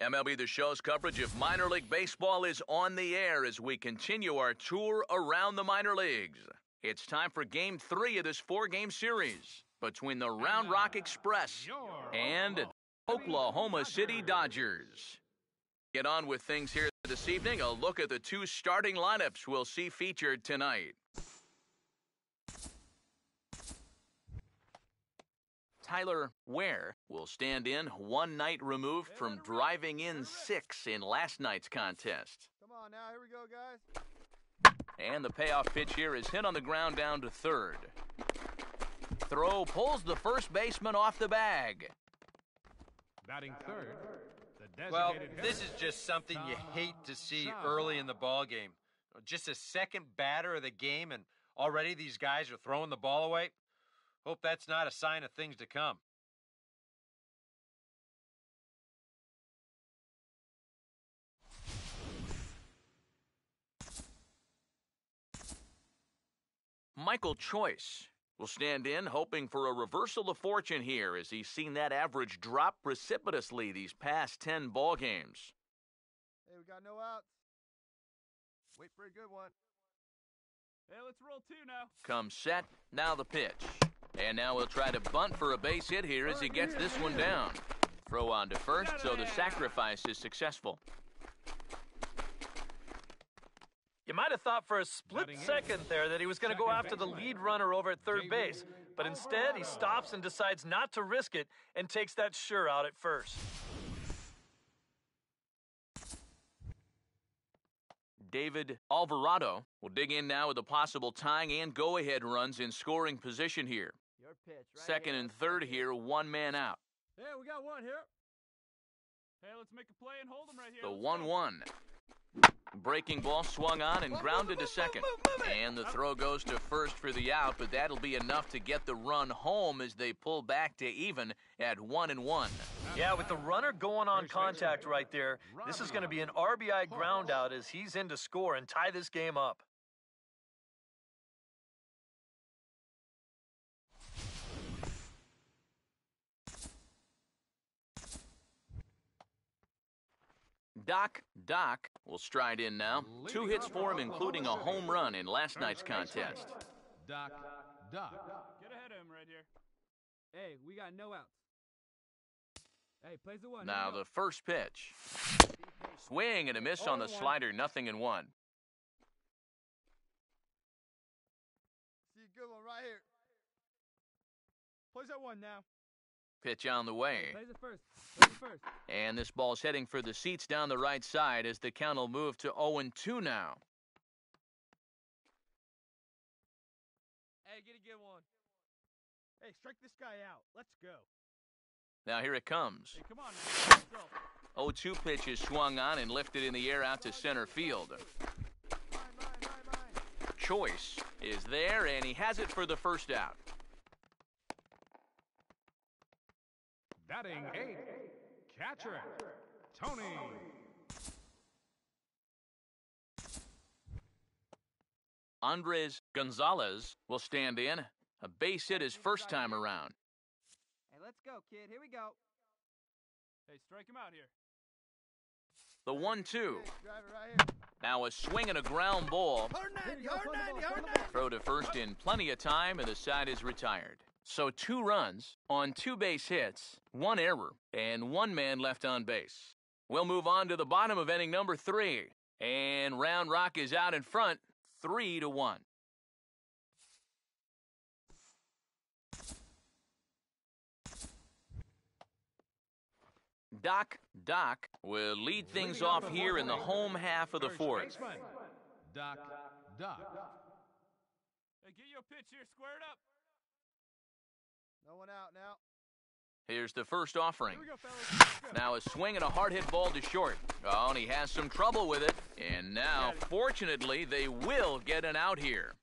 MLB The Show's coverage of minor league baseball is on the air as we continue our tour around the minor leagues. It's time for Game 3 of this 4-game series between the Round Rock Express and Oklahoma City Dodgers. Get on with things here this evening. A look at the two starting lineups we'll see featured tonight. Tyler Ware will stand in, one night removed from driving in 6 in last night's contest. Come on now, here we go, guys. And the payoff pitch here is hit on the ground down to third. Throw pulls the first baseman off the bag. Batting third. Well, this is just something you hate to see early in the ball game. Just a second batter of the game, and already these guys are throwing the ball away. Hope that's not a sign of things to come. Michael Choice will stand in, hoping for a reversal of fortune here as he's seen that average drop precipitously these past 10 ball games. Hey, we got no outs. Wait for a good one. Hey, let's roll 2 now. Comes set, now the pitch. And now he'll try to bunt for a base hit here as he gets this one down. Throw on to first, so the sacrifice is successful. You might have thought for a split second there that he was going to go after the lead runner over at third base, but instead he stops and decides not to risk it and takes that sure out at first. David Alvarado will dig in now with a possible tying and go-ahead runs in scoring position here. Your pitch, right Second here. and third here, one man out. Hey, we got one here. Hey, let's make a play and hold him right here. The 1-1. Breaking ball swung on and grounded to second. And the throw goes to first for the out, but that'll be enough to get the run home as they pull back to even at 1-1. Yeah, with the runner going on contact right there, this is going to be an RBI ground out as he's in to score and tie this game up. Doc will stride in now. 2 hits for him, including a home run in last night's contest. Doc. Get ahead of him right here. Hey, we got no outs. Hey, plays the one. Now the first pitch. Swing and a miss on the slider, 0-1. See a good one right here. Plays that one now. Pitch on the way. Plays it first. And this ball's heading for the seats down the right side as the count will move to 0-2 now. Hey, get a good one. Hey, strike this guy out. Let's go. Now here it comes. Hey, come on, man. 0-2 pitch is swung on and lifted in the air out to center field. Mine. Choice is there, and he has it for the first out. Batting 8. Catcher, Tony. Andres Gonzalez will stand in. A base hit his first time around. Hey, let's go, kid. Here we go. Hey, strike him out here. The 1-2. Drive it right here. Now a swing and a ground ball. Hard 90. Throw to first in plenty of time, and the side is retired. So 2 runs on 2 base hits, 1 error, and 1 man left on base. We'll move on to the bottom of inning number 3. And Round Rock is out in front, 3-1. Doc will lead things off here in the home half of the 4th. Doc. Hey, get your pitch here, squared up. No one out now. Here's the first offering. Here we go, fellas. Now a swing and a hard hit ball to short. Oh, and he has some trouble with it. And now, fortunately, they will get an out here.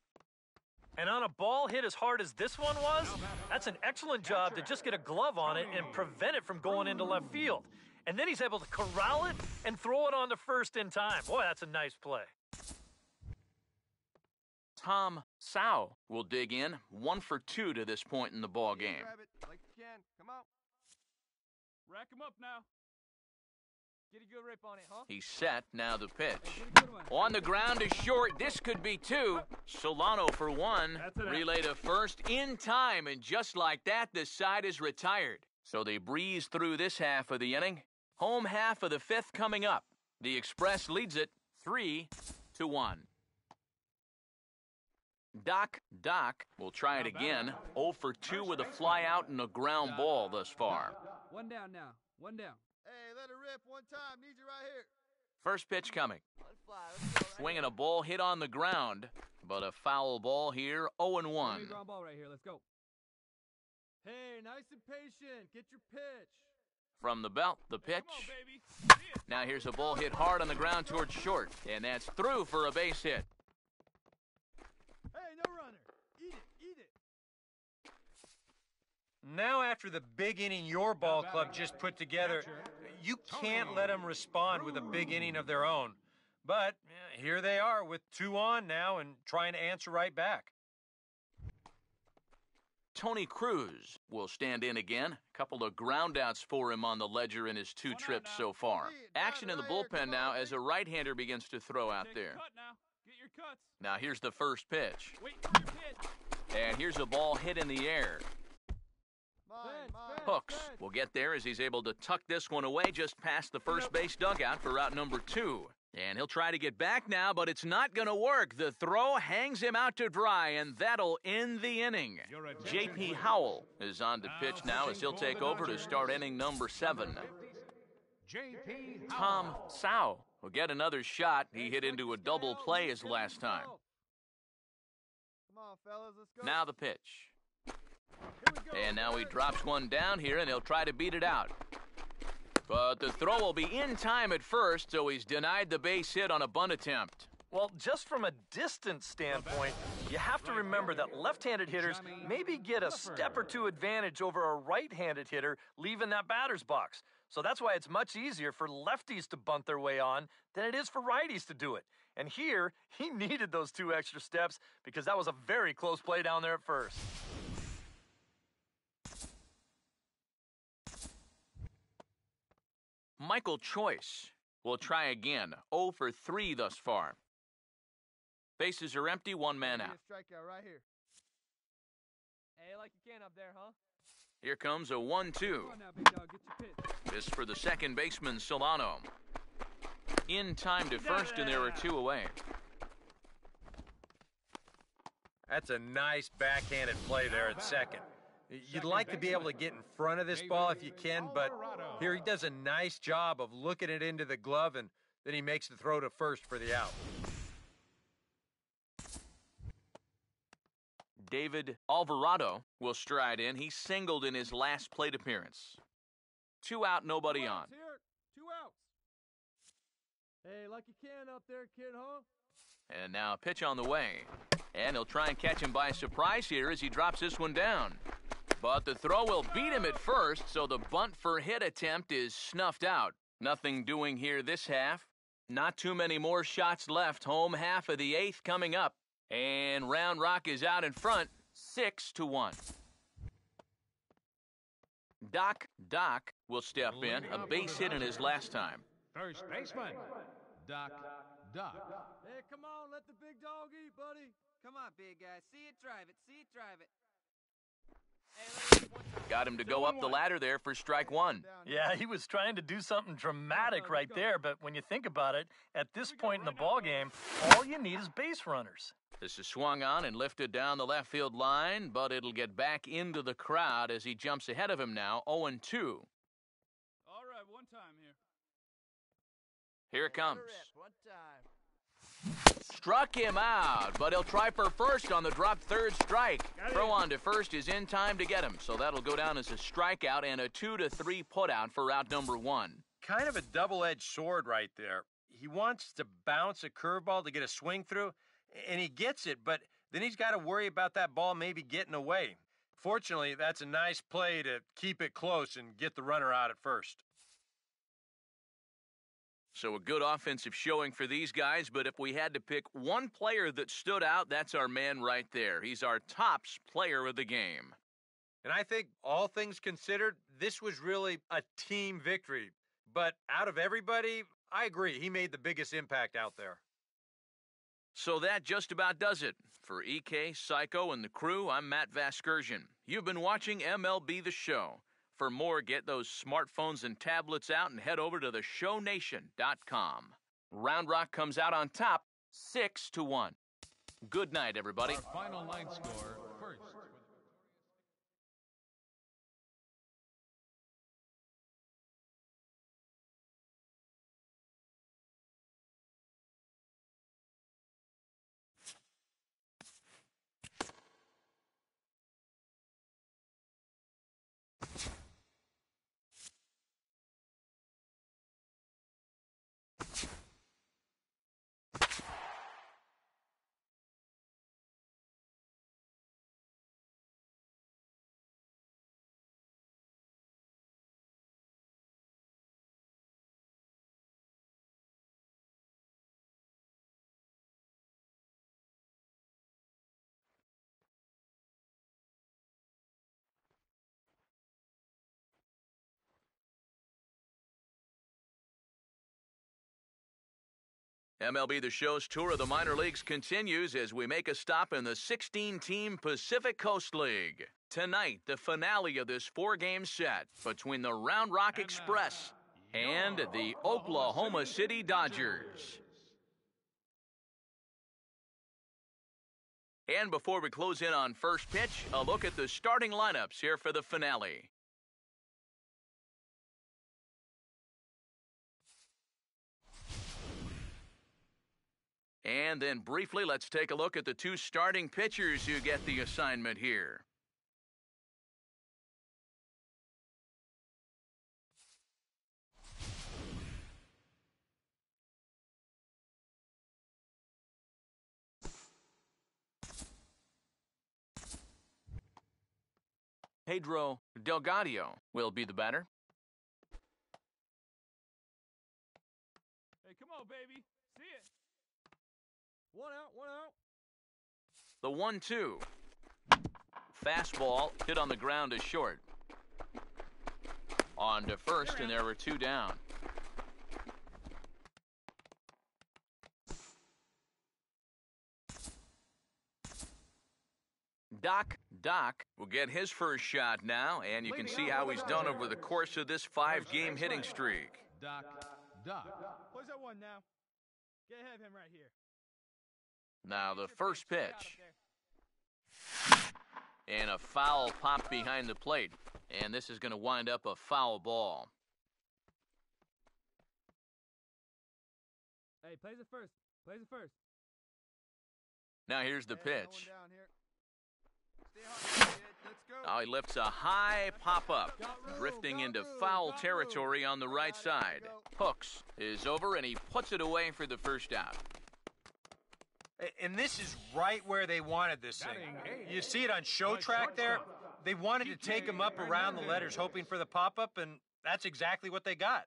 And on a ball hit as hard as this one was, that's an excellent job to just get a glove on it and prevent it from going into left field. And then he's able to corral it and throw it on to first in time. Boy, that's a nice play. Tom Sau will dig in, 1 for 2 to this point in the ball game. Grab it like you can. Come on. Rack him up now. Get a good rip on it, huh? He's set, now the pitch. Get a good one. On the ground is short. This could be two. Solano for one. Relay to first in time, and just like that, the side is retired. So they breeze through this half of the inning. Home half of the fifth coming up. The Express leads it 3-1. Doc will try it again. 0 for 2 with a fly out and a ground ball thus far. One down now. One down. Hey, let it rip one time. Need you right here. First pitch coming. Let's fly. Let's go. Swinging a ball hit on the ground, but a foul ball here, 0-1. Ground ball right here. Let's go. Hey, nice and patient. Get your pitch. From the belt, the pitch. Come on, baby. Now here's a ball hit hard on the ground towards short, and that's through for a base hit. Hey, no runner. Eat it. Now after the big inning your ball club just put together, you can't let them respond with a big inning of their own. But here they are with 2 on now and trying to answer right back. Tony Cruz will stand in again. A couple of groundouts for him on the ledger in his 2 trips so far. Action in the bullpen now as a right-hander begins to throw out there. Cut now. Get your cuts. Now here's the first pitch. Wait for your pitch. And here's a ball hit in the air. Mine. Hooks will get there as he's able to tuck this one away just past the first base dugout for out number 2. And he'll try to get back now, but it's not going to work. The throw hangs him out to dry, and that'll end the inning. J.P. Howell is on to pitch now as he'll take over to start inning number 7. Tom Sow will get another shot. He hit into a double play his last time. Come on, fellas. Let's go. Now the pitch. Here we go. And now he drops one down here, and he'll try to beat it out. But the throw will be in time at first, so he's denied the base hit on a bunt attempt. Well, just from a distance standpoint, you have to remember that left-handed hitters maybe get a step or two advantage over a right-handed hitter leaving that batter's box. So that's why it's much easier for lefties to bunt their way on than it is for righties to do it. And here, he needed those 2 extra steps because that was a very close play down there at first. Michael Choice will try again. 0 for 3 thus far. Bases are empty, 1 man out. Strikeout right here. Hey, like you can up there, huh? Here comes a 1-2. Come on now, big dog. Get your pitch. This for the second baseman, Solano. In time to first, and there are 2 away. That's a nice backhanded play there at second. You'd like to be able to get in front of this ball if you can, but here he does a nice job of looking it into the glove, and then he makes the throw to first for the out. David Alvarado will stride in. He singled in his last plate appearance. 2 out, nobody on. Here. 2 outs. Hey, like you can up there, kid, huh? And now a pitch on the way. And he'll try and catch him by surprise here as he drops this one down. But the throw will beat him at first, so the bunt for hit attempt is snuffed out. Nothing doing here this half. Not too many more shots left. Home half of the 8th coming up. And Round Rock is out in front, 6-1. Doc will step in, a base hit in his last time. First baseman, Doc. Hey, come on. Let the big dog eat, buddy. Come on, big guy. See it, drive it. See it, drive it. Got him to go up the ladder there for strike 1. Yeah, he was trying to do something dramatic right there, but when you think about it, at this point in the ballgame, all you need is base runners. This is swung on and lifted down the left field line, but it'll get back into the crowd as he jumps ahead of him now, 0-2. All right, one time here. Here it comes. One time. Struck him out, but he'll try for first on the dropped third strike. Throw on to first is in time to get him, so that'll go down as a strikeout and a 2-3 putout for out number 1. Kind of a double-edged sword right there. He wants to bounce a curveball to get a swing through, and he gets it, but then he's got to worry about that ball maybe getting away. Fortunately, that's a nice play to keep it close and get the runner out at first. So a good offensive showing for these guys, but if we had to pick one player that stood out, that's our man right there. He's our tops player of the game. And I think, all things considered, this was really a team victory. but out of everybody, I agree. He made the biggest impact out there. So that just about does it. For EK, Psycho, and the crew, I'm Matt Vasgersian. You've been watching MLB The Show. For more, get those smartphones and tablets out and head over to theshownation.com. Round Rock comes out on top, 6-1. Good night, everybody. Our final line score first. MLB The Show's tour of the minor leagues continues as we make a stop in the 16-team Pacific Coast League. Tonight, the finale of this 4-game set between the Round Rock Express and the Oklahoma City Dodgers. And before we close in on first pitch, a look at the starting lineups here for the finale. And then briefly, let's take a look at the two starting pitchers who get the assignment here. Pedro Delgado will be the batter. Hey, come on, baby. See it. One out, one out. The 1-2. Fastball hit on the ground to short. On to first, and there were two down. Doc will get his first shot now, and you can see how he's done over the course of this 5-game hitting streak. Doc. Where's that one now? Get ahead of him right here. Now the first pitch. And a foul pop behind the plate. And this is going to wind up a foul ball. Hey, plays it first. Plays it first. Now here's the pitch. Stay hard, kid. Let's go. Now he lifts a high pop-up, drifting into foul territory on the right side. Hooks is over, and he puts it away for the first out. And this is right where they wanted this thing. You see it on show track there? They wanted to take him up around the letters, hoping for the pop-up, and that's exactly what they got.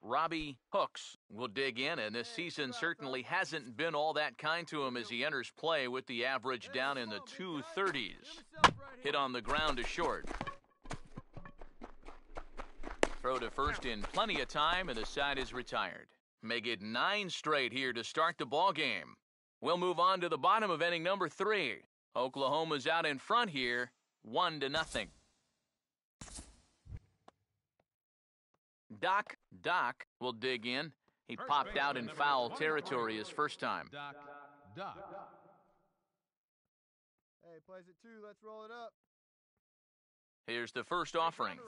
Robbie Hooks will dig in, and this season certainly hasn't been all that kind to him as he enters play with the average down in the 230s. Hit on the ground to short. Throw to first in plenty of time, and the side is retired. Make it 9 straight here to start the ball game. We'll move on to the bottom of inning number 3. Oklahoma's out in front here, 1-0. Doc will dig in. He popped out in foul territory his first time. Doc. Hey, plays it 2. Let's roll it up. Here's the first offering.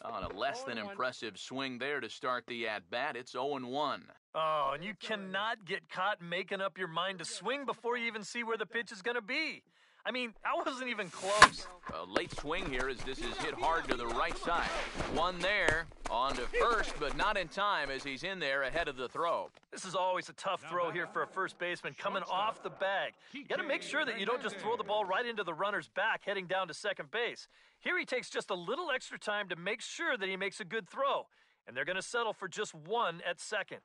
On a less than impressive swing there to start the at-bat. It's 0-1. Oh, and you cannot get caught making up your mind to swing before you even see where the pitch is going to be. I mean, I wasn't even close. A late swing here as this is hit hard to the right side. One there, on to first, but not in time as he's in there ahead of the throw. This is always a tough throw here for a first baseman coming off the bag. You got to make sure that you don't just throw the ball right into the runner's back heading down to second base. Here he takes just a little extra time to make sure that he makes a good throw, and they're going to settle for just 1 at second.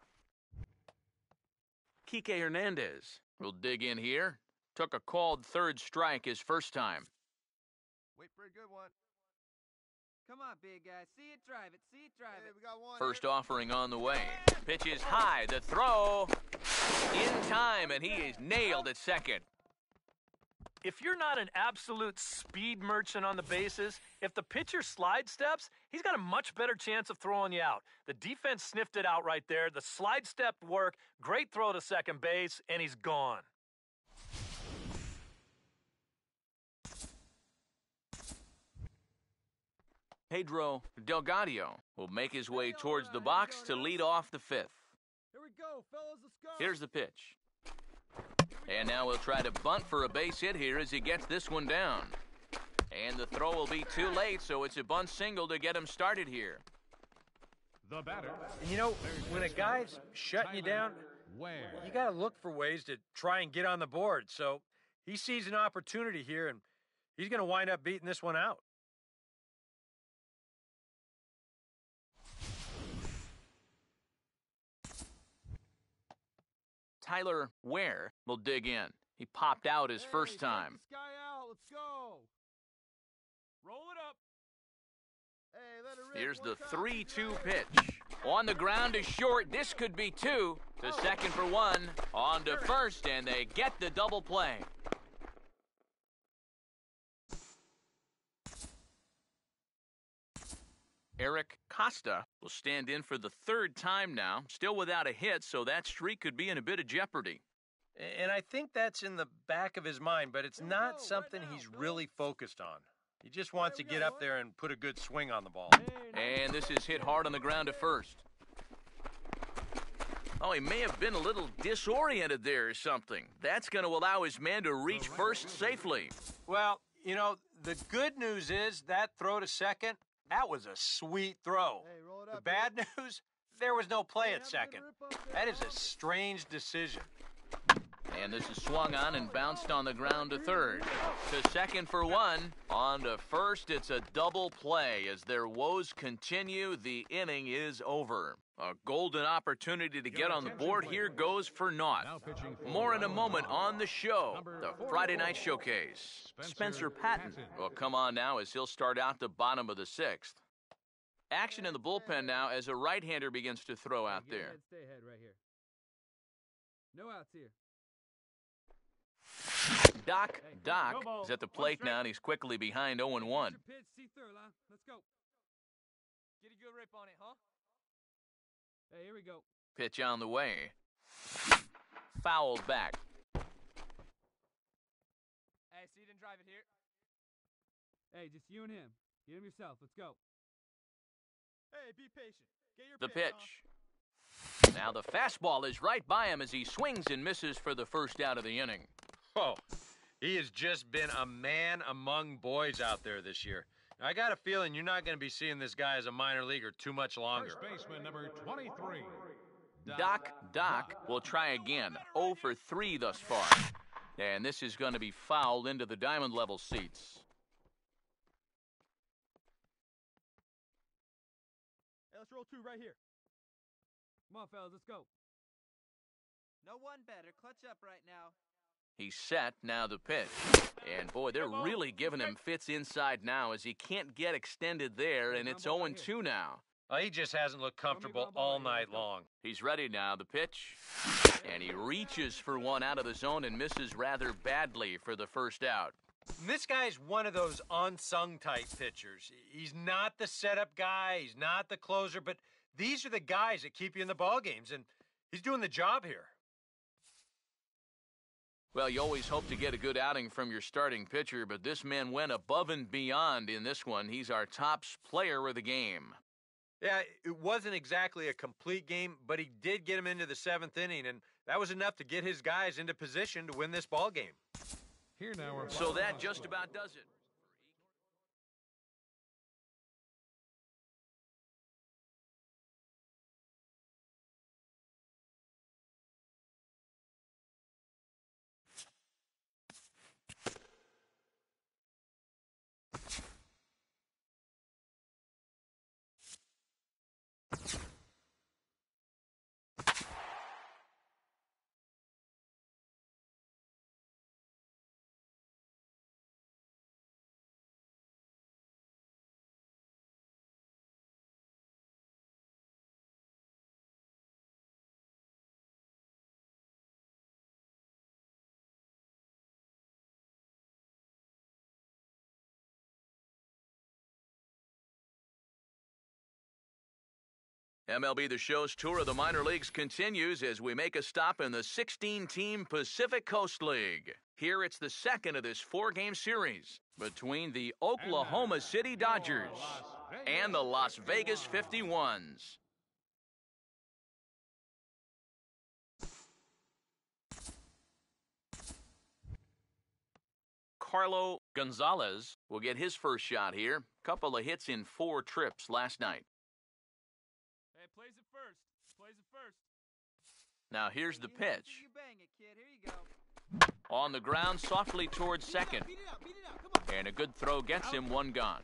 Kike Hernandez will dig in here. took a called third strike his first time. Wait for a good one. Come on, big guy. See it, drive it. See it, drive Hey, it. we got one First here. offering on the way. Pitch is high. The throw in time, and he is nailed at second. If you're not an absolute speed merchant on the bases, if the pitcher slide steps, he's got a much better chance of throwing you out. The defense sniffed it out right there. The slide step worked. Great throw to second base, and he's gone. Pedro Delgado will make his way towards the box to lead off the fifth. Here we go, fellas. Let's go. Here's the pitch. And now we'll try to bunt for a base hit here as he gets this one down. And the throw will be too late, so it's a bunt single to get him started here. The batter. And you know, when a guy's shutting you down, you got to look for ways to try and get on the board. So he sees an opportunity here, and he's going to wind up beating this one out. Tyler Ware will dig in. He popped out his first time. Take this guy out. Let's go. Roll it up. Hey, let it rip. Here's the One time. 3-2 pitch. On the ground to short. This could be two. To second for one. On to first, and they get the double play. Eric Costa will stand in for the third time now, still without a hit, so that streak could be in a bit of jeopardy. And I think that's in the back of his mind, but it's not something he's really focused on. He just wants to get up there and put a good swing on the ball. And this is hit hard on the ground to first. Oh, he may have been a little disoriented there or something. That's going to allow his man to reach first safely. Well, you know, the good news is that throw to second, that was a sweet throw. Hey, roll it The up. bad news, there was no play at Hey, second. have a good rip up That there, is a fellas. strange decision. And this is swung on and bounced on the ground to third. To second for one. On to first, it's a double play. As their woes continue, the inning is over. A golden opportunity to get on the board here goes for naught. More in a moment on the show, the Friday Night Showcase. Spencer Patton will come on now as he'll start out the bottom of the sixth. Action in the bullpen now as a right-hander begins to throw out Get there. ahead, stay ahead right here. No outs here. Doc is at the plate now, and he's quickly behind 0-1. Your pitch, see through, Lon. Let's go. Get a good rip on it, huh? Hey, here we go. Pitch on the way. Fouled back. Hey, see you didn't drive it here. Hey, just you and him. Get him yourself. Let's go. Hey, be patient. Get your The pitch. pitch. Now the fastball is right by him as he swings and misses for the first out of the inning. Oh, he has just been a man among boys out there this year. I got a feeling you're not going to be seeing this guy as a minor leaguer too much longer. First baseman number 23. Doc will try again. 0 for 3 thus far. And this is going to be fouled into the diamond level seats. Hey, let's roll two right here. Come on, fellas. Let's go. No one better. Clutch up right now. He's set, now the pitch. And boy, they're really giving him fits inside now as he can't get extended there, and it's 0-2 now. Well, he just hasn't looked comfortable all night long. He's ready now, the pitch. And he reaches for one out of the zone and misses rather badly for the first out. And this guy's one of those unsung type pitchers. He's not the setup guy, he's not the closer, but these are the guys that keep you in the ball games, and he's doing the job here. Well, you always hope to get a good outing from your starting pitcher, but this man went above and beyond in this one. He's our top player of the game. Yeah, it wasn't exactly a complete game, but he did get him into the 7th inning, and that was enough to get his guys into position to win this ball game. Here now are So that just about does it. MLB The Show's tour of the minor leagues continues as we make a stop in the 16-team Pacific Coast League. Here it's the second of this four-game series between the Oklahoma City Dodgers and the Las Vegas 51s. Carlo Gonzalez will get his first shot here. Couple of hits in 4 trips last night. Hey, plays it first. Plays it first. Now here's the pitch. You bang it, kid. Here you go. On the ground, softly towards second. And a good throw gets him one gone.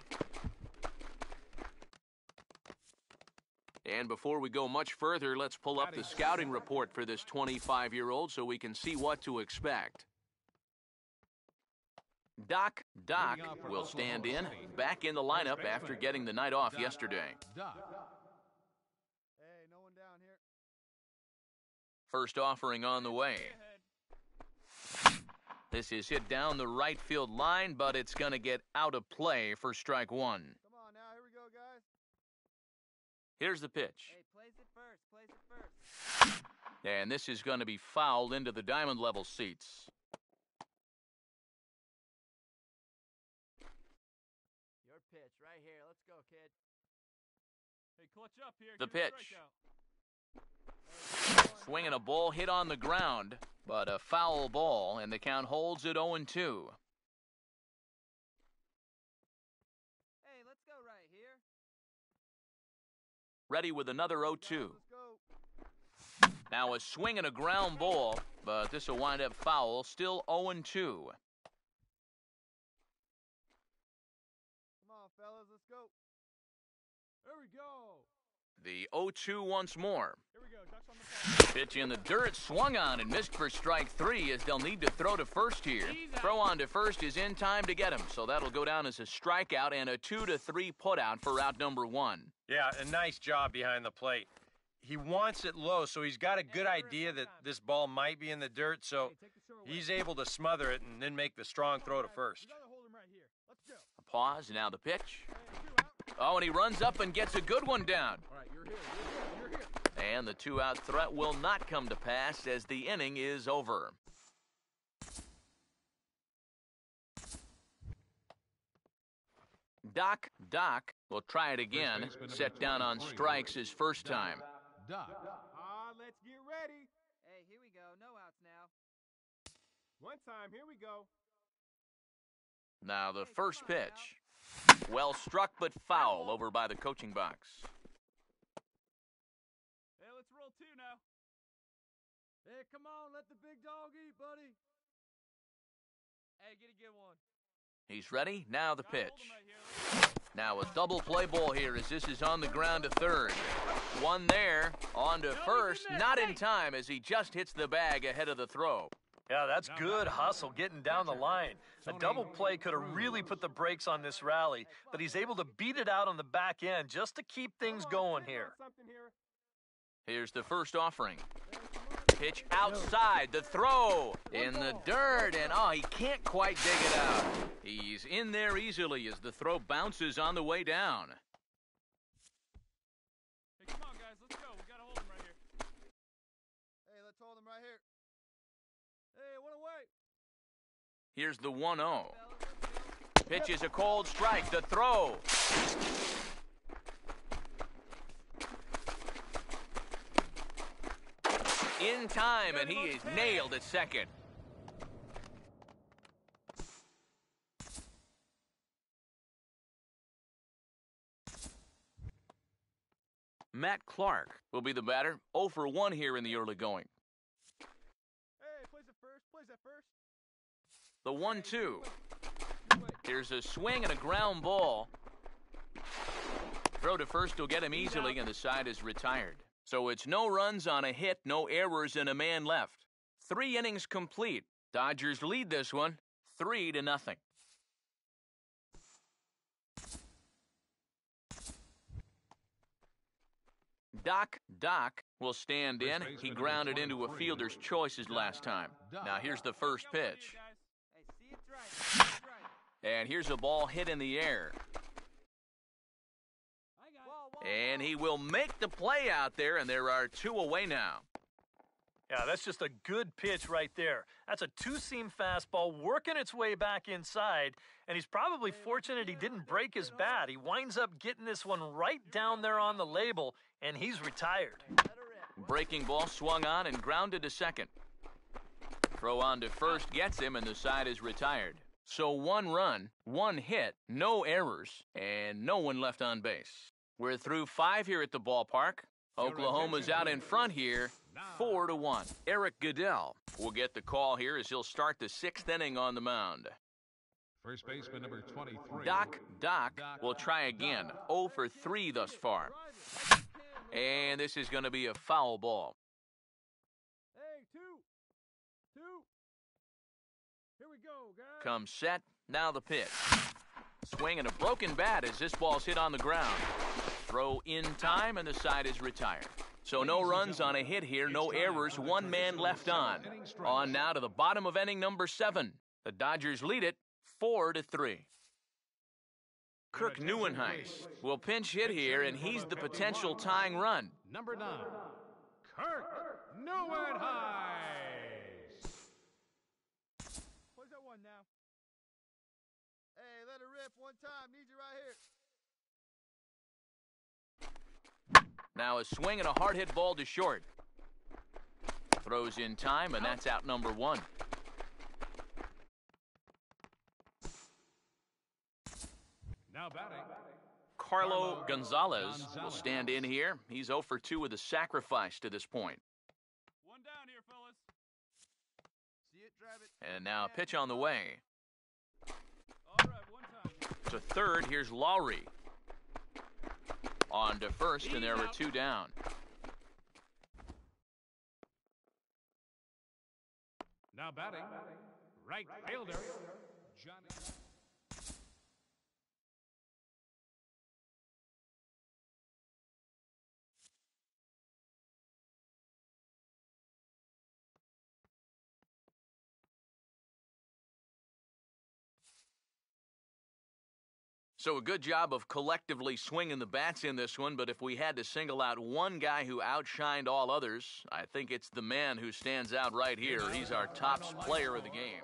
And before we go much further, let's pull up the scouting report for this 25-year-old so we can see what to expect. Doc will stand in, back in the lineup after getting the night off yesterday. Hey, no one down here. First offering on the way. This is hit down the right field line, but it's going to get out of play for strike one. Come on now, here we go, guys. Here's the pitch. Hey, plays it first. Plays it first. And this is going to be fouled into the diamond level seats. Your pitch right here. Let's go, kid. Hey, clutch up here. The Get a pitch. strikeout. Swinging a ball hit on the ground, but a foul ball, and the count holds at 0-2. Hey, let's go right here. Ready with another 0-2. Let's go. Now a swing and a ground ball, but this will wind up foul, still 0-2. Come on, fellas, let's go. There we go. The 0-2 once more. Here we go. Ducks on the ball. Pitch in the dirt, swung on and missed for strike 3 as they'll need to throw to first here. Throw on to first is in time to get him, so that'll go down as a strikeout and a 2-3 putout for out number 1. Yeah, a nice job behind the plate. He wants it low, so he's got a good idea that this ball might be in the dirt, so he's able to smother it and then make the strong throw to first. We gotta hold him right here. Let's go. A pause, now the pitch. Hey, 2 out. Oh, and he runs up and gets a good one down. All right, you're here. You're here. And the 2-out threat will not come to pass as the inning is over. Doc will try it again. Set down on strikes his first time. Let's get ready. Hey, here we go. No outs now. One time. Here we go. Now the first pitch. Well struck but foul over by the coaching box. Hey, let's roll 2 now. Hey, come on, let the big dog eat, buddy. Hey, get a good one. He's ready. Now the Gotta hold pitch. him right here. Now a double play ball here as this is on the ground to third. One there, on to first, not in time as he just hits the bag ahead of the throw. Yeah, that's good hustle getting down the line. A double play could have really put the brakes on this rally, but he's able to beat it out on the back end just to keep things going here. Something here. Here's the first offering. Pitch outside, the throw in the dirt, and oh, he can't quite dig it out. He's in there easily as the throw bounces on the way down. Hey, come on, guys. Let's go. We gotta hold him right here. Hey, let's hold him right here. Hey, one away. Here's the 1-0. Pitch is a cold strike, the throw. In time, and he is nailed at second. Matt Clark will be the batter, 0 for 1 here in the early going. Hey, plays it first. Plays it first. The 1-2. Here's a swing and a ground ball. Throw to first will get him easily, and the side is retired. So it's no runs on a hit, no errors, and a man left. 3 innings complete. Dodgers lead this one 3-0. Doc will stand in. He grounded into a fielder's choices last time. Now here's the first pitch. Hey, see it right. See it right. And here's a ball hit in the air. And he will make the play out there, and there are 2 away now. Yeah, that's just a good pitch right there. That's a two-seam fastball working its way back inside, and he's probably fortunate he didn't break his bat. He winds up getting this one right down there on the label, and he's retired. Breaking ball swung on and grounded to second. Throw on to first gets him, and the side is retired. So 1 run, 1 hit, no errors, and no one left on base. We're through 5 here at the ballpark. Oklahoma's out in front here, 4-1. Eric Goodell will get the call here as he'll start the 6th inning on the mound. First baseman number 23. Doc will try again. 0 for 3 thus far. And this is going to be a foul ball. Hey, 2. Here we go, guys. Comes set, now the pitch. Swing and a broken bat as this ball's hit on the ground. Throw in time, and the side is retired. So no runs on a hit here, no errors, 1 man left on. On now to the bottom of inning number 7. The Dodgers lead it 4-3. Kirk Neuenhuis will pinch hit here, and he's the potential tying run. Number 9, Kirk Neuenhuis. Where's that one now? Hey, let it rip one time. Need you right here. Now a swing and a hard hit ball to short. Throws in time, and that's out number 1. Now batting, Carlo Gonzalez will stand in here. He's 0 for 2 with a sacrifice to this point. 1 down here, fellas. See it, drive it. And now a pitch on the way. All right, 1 time. To third, here's Lowry. On to first, and there are 2 down. now batting, right fielder, Johnny. So a good job of collectively swinging the bats in this one, but if we had to single out one guy who outshined all others, I think it's the man who stands out right here. He's our top player of the game.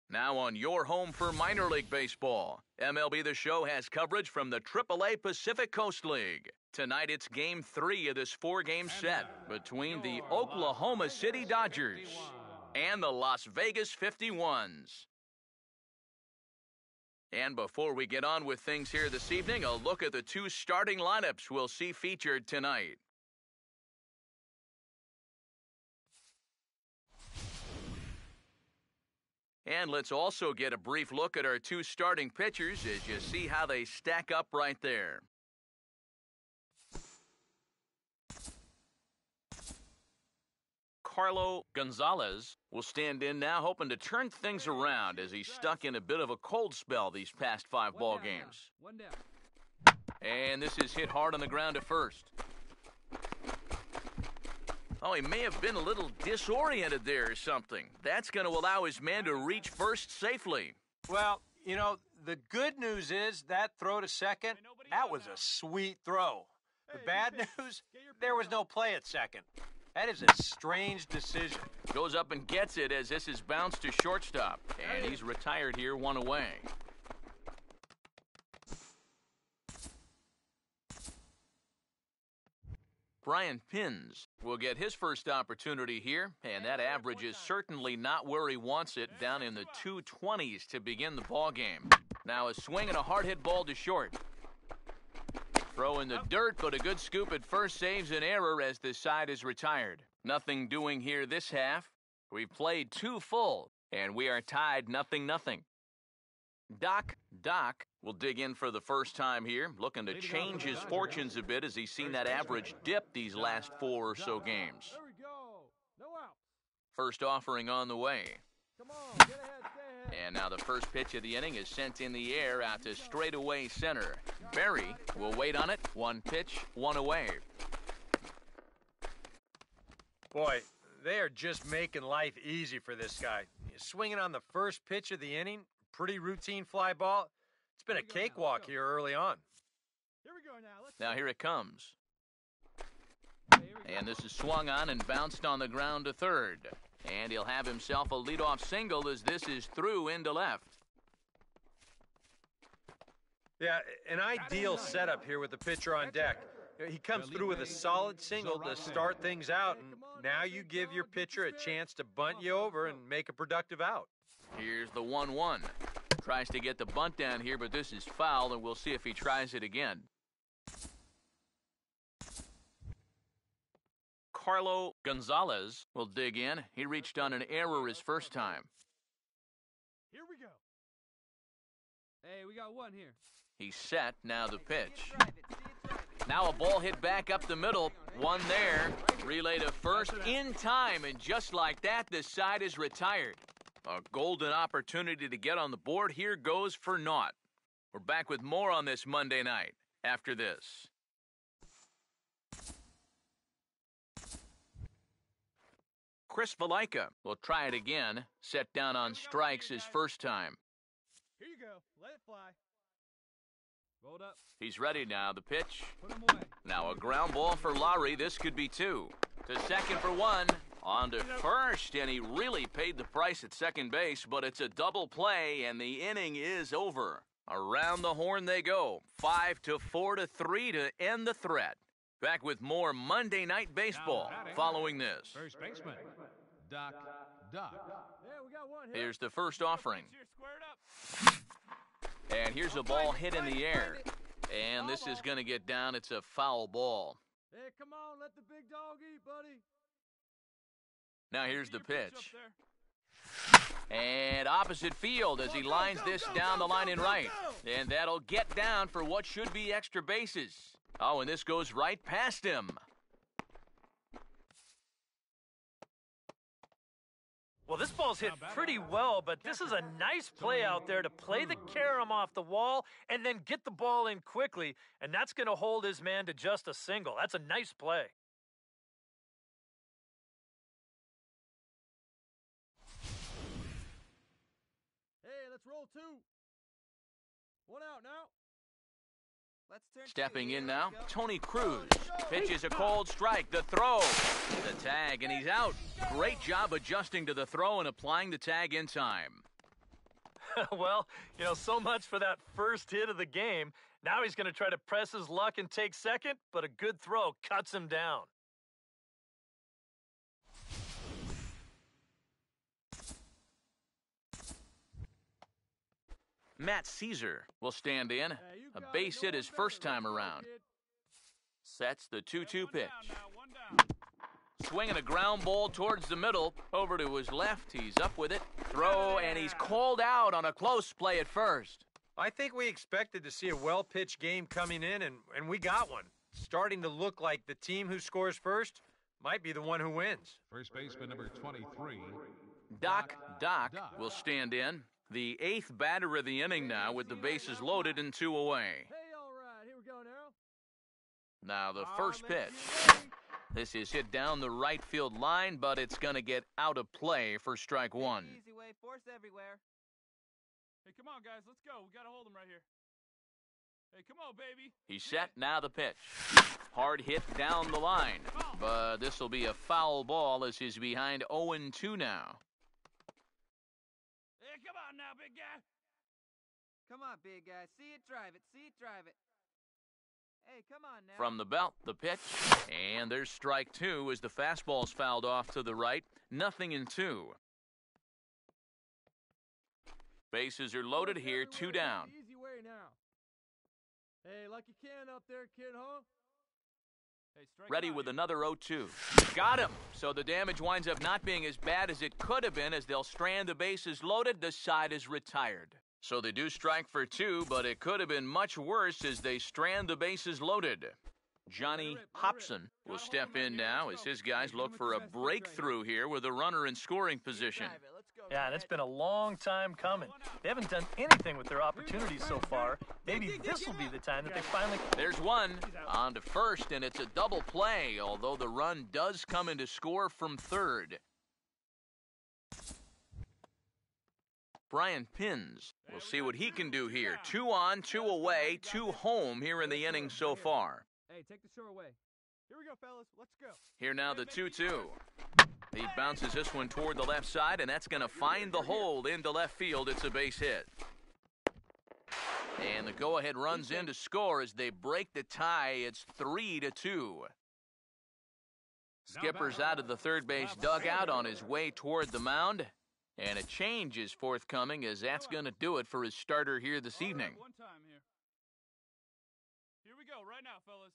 Now on your home for minor league baseball, MLB The Show has coverage from the AAA Pacific Coast League. Tonight it's Game 3 of this four-game set between the Oklahoma City Dodgers and the Las Vegas 51s. And before we get on with things here this evening, a look at the two starting lineups we'll see featured tonight. And let's also get a brief look at our two starting pitchers as you see how they stack up right there. Carlo Gonzalez will stand in now, hoping to turn things around as he's stuck in a bit of a cold spell these past 5 ball games. One down. And this is hit hard on the ground at first. Oh, he may have been a little disoriented there or something. That's going to allow his man to reach first safely. Well, you know, the good news is that throw to second, that was a sweet throw. The bad news, there was no play at second. That is a strange decision. Goes up and gets it as this is bounced to shortstop. And he's retired here, 1 away. Brian Pins will get his first opportunity here, and that average is certainly not where he wants it, down in the 220s to begin the ball game. Now a swing and a hard hit ball to short. Throw in the dirt, but a good scoop at first saves an error as this side is retired. Nothing doing here this half. We've played 2 full, and we are tied 0-0. Doc will dig in for the first time here, looking to change his fortunes a bit as he's seen that average dip these last 4 or so games. There we go. No out. First offering on the way. Come on, get ahead, stay ahead. And now the first pitch of the inning is sent in the air out to straightaway center. Barry will wait on it. 1 pitch, 1 away. Boy, they are just making life easy for this guy. Swinging on the first pitch of the inning, pretty routine fly ball. It's been a cakewalk here early on. Here we go now. Now here it comes. And this is swung on and bounced on the ground to third. And he'll have himself a leadoff single as this is through into left. Yeah, an ideal setup here with the pitcher on deck. He comes through with a solid single to start things out, and now you give your pitcher a chance to bunt you over and make a productive out. Here's the 1-1. Tries to get the bunt down here, but this is foul, and we'll see if he tries it again. Carlo Gonzalez will dig in. He reached on an error his first time. Here we go. Hey, we got 1 here. He's set. Now the pitch. Now a ball hit back up the middle. 1 there. Relay to first in time, and just like that, the side is retired. A golden opportunity to get on the board here goes for naught. We're back with more on this Monday night after this. Chris Valaika will try it again. Set down on strikes his first time. Here you go. Let it fly. Rolled up. He's ready now. The pitch. Put him away. Now a ground ball for Lowry. This could be 2. To second for 1. On to first, and he really paid the price at second base, but it's a double play, and the inning is over. Around the horn they go. 5-4-3 to end the threat. Back with more Monday Night Baseball following this. First baseman, Doc. Yeah, we got 1 here. Here's the first offering. Here, squared up. And here's a ball hit in the air. And this is going to get down. It's a foul ball. Hey, come on, let the big dog eat, buddy. Now here's the pitch. And opposite field as he lines this down the line in right. And that'll get down for what should be extra bases. Oh, and this goes right past him. Well, this ball's hit pretty well, but this is a nice play out there to play the carom off the wall and then get the ball in quickly, and that's going to hold his man to just a single. That's a nice play. Hey, let's roll 2. 1 out now. Let's turn Stepping 2. in Here, now, let's go. Tony Cruz. Pitches a cold strike. The throw. The tag, and he's out. Great job adjusting to the throw and applying the tag in time. Well, you know, so much for that first hit of the game. Now he's going to try to press his luck and take second, but a good throw cuts him down. Matt Caesar will stand in. A base hit his first time around. Sets the 2-2 pitch. Swinging a ground ball towards the middle. Over to his left. He's up with it. Throw, and he's called out on a close play at first. I think we expected to see a well-pitched game coming in, and we got one. Starting to look like the team who scores first might be the one who wins. First baseman number 23. Doc will stand in. The 8th batter of the inning now with the bases loaded and 2 away. Hey, all right, here we go now. Now the first pitch. This is hit down the right field line, but it's going to get out of play for strike 1. Easy way, force everywhere. Hey, come on, guys. Let's go. We got to hold him right here. Hey, come on, baby. He's set, now the pitch. Hard hit down the line, but this will be a foul ball as he's behind 0-2 now. Hey, come on now, big guy. Come on, big guy. See it, drive it. See it, drive it. Hey, come on now. From the belt, the pitch, and there's strike 2 as the fastball's fouled off to the right. 0-2. Bases are loaded here, 2 down. Easy way now. Hey, like you can up there, kid, huh? Hey, strike Ready out with here. another 0-2. Got him. So the damage winds up not being as bad as it could have been as they'll strand the bases loaded. The side is retired. So they do strike for 2, but it could have been much worse as they strand the bases loaded. Johnny Hobson will step in now as his guys look for a breakthrough here with a runner in scoring position. Yeah, and it's been a long time coming. They haven't done anything with their opportunities so far. Maybe this will be the time that they finally... There's one on to first, and it's a double play, although the run does come into score from third. Brian Pins will see what he can do here. 2 on, 2 away, 2 home here in the inning so far. Hey, take the shore away. Here we go, fellas. Let's go. Here now the 2-2. He bounces this one toward the left side, and that's going to find the hole into left field. It's a base hit. And the go-ahead runs in to score as they break the tie. It's 3-2. Skipper's out of the third base dugout on his way toward the mound. And a change is forthcoming as that's going to do it for his starter here this evening. One time here. Here we go, right now, fellas.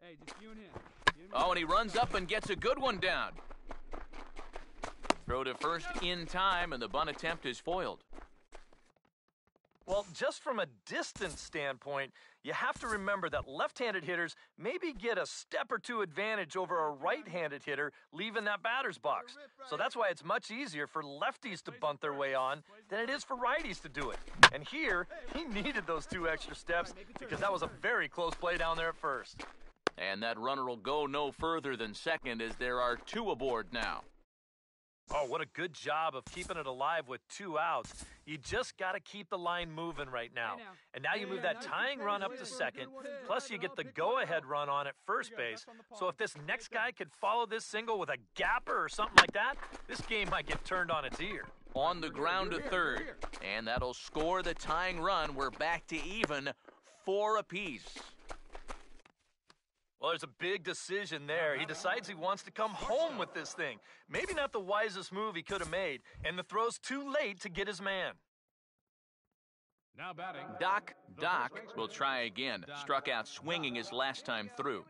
Hey, just you and him. Oh, and he runs up and gets a good one down. Throw to first in time, and the bunt attempt is foiled. Well, just from a distance standpoint, you have to remember that left-handed hitters maybe get a step or two advantage over a right-handed hitter leaving that batter's box. So that's why it's much easier for lefties to bunt their way on than it is for righties to do it. And here, he needed those 2 extra steps because that was a very close play down there at first. And that runner will go no further than second as there are 2 aboard now. Oh, what a good job of keeping it alive with 2 outs. You just got to keep the line moving right now. And now you move that tying run up to second, plus you get the go-ahead run on at first base. So if this next guy could follow this single with a gapper or something like that, this game might get turned on its ear. On the ground to third, and that'll score the tying run. We're back to even, 4 apiece. Well, there's a big decision there. He decides he wants to come home with this thing. Maybe not the wisest move he could have made, and the throw's too late to get his man. Now batting. Doc will try again. Struck out swinging his last time through.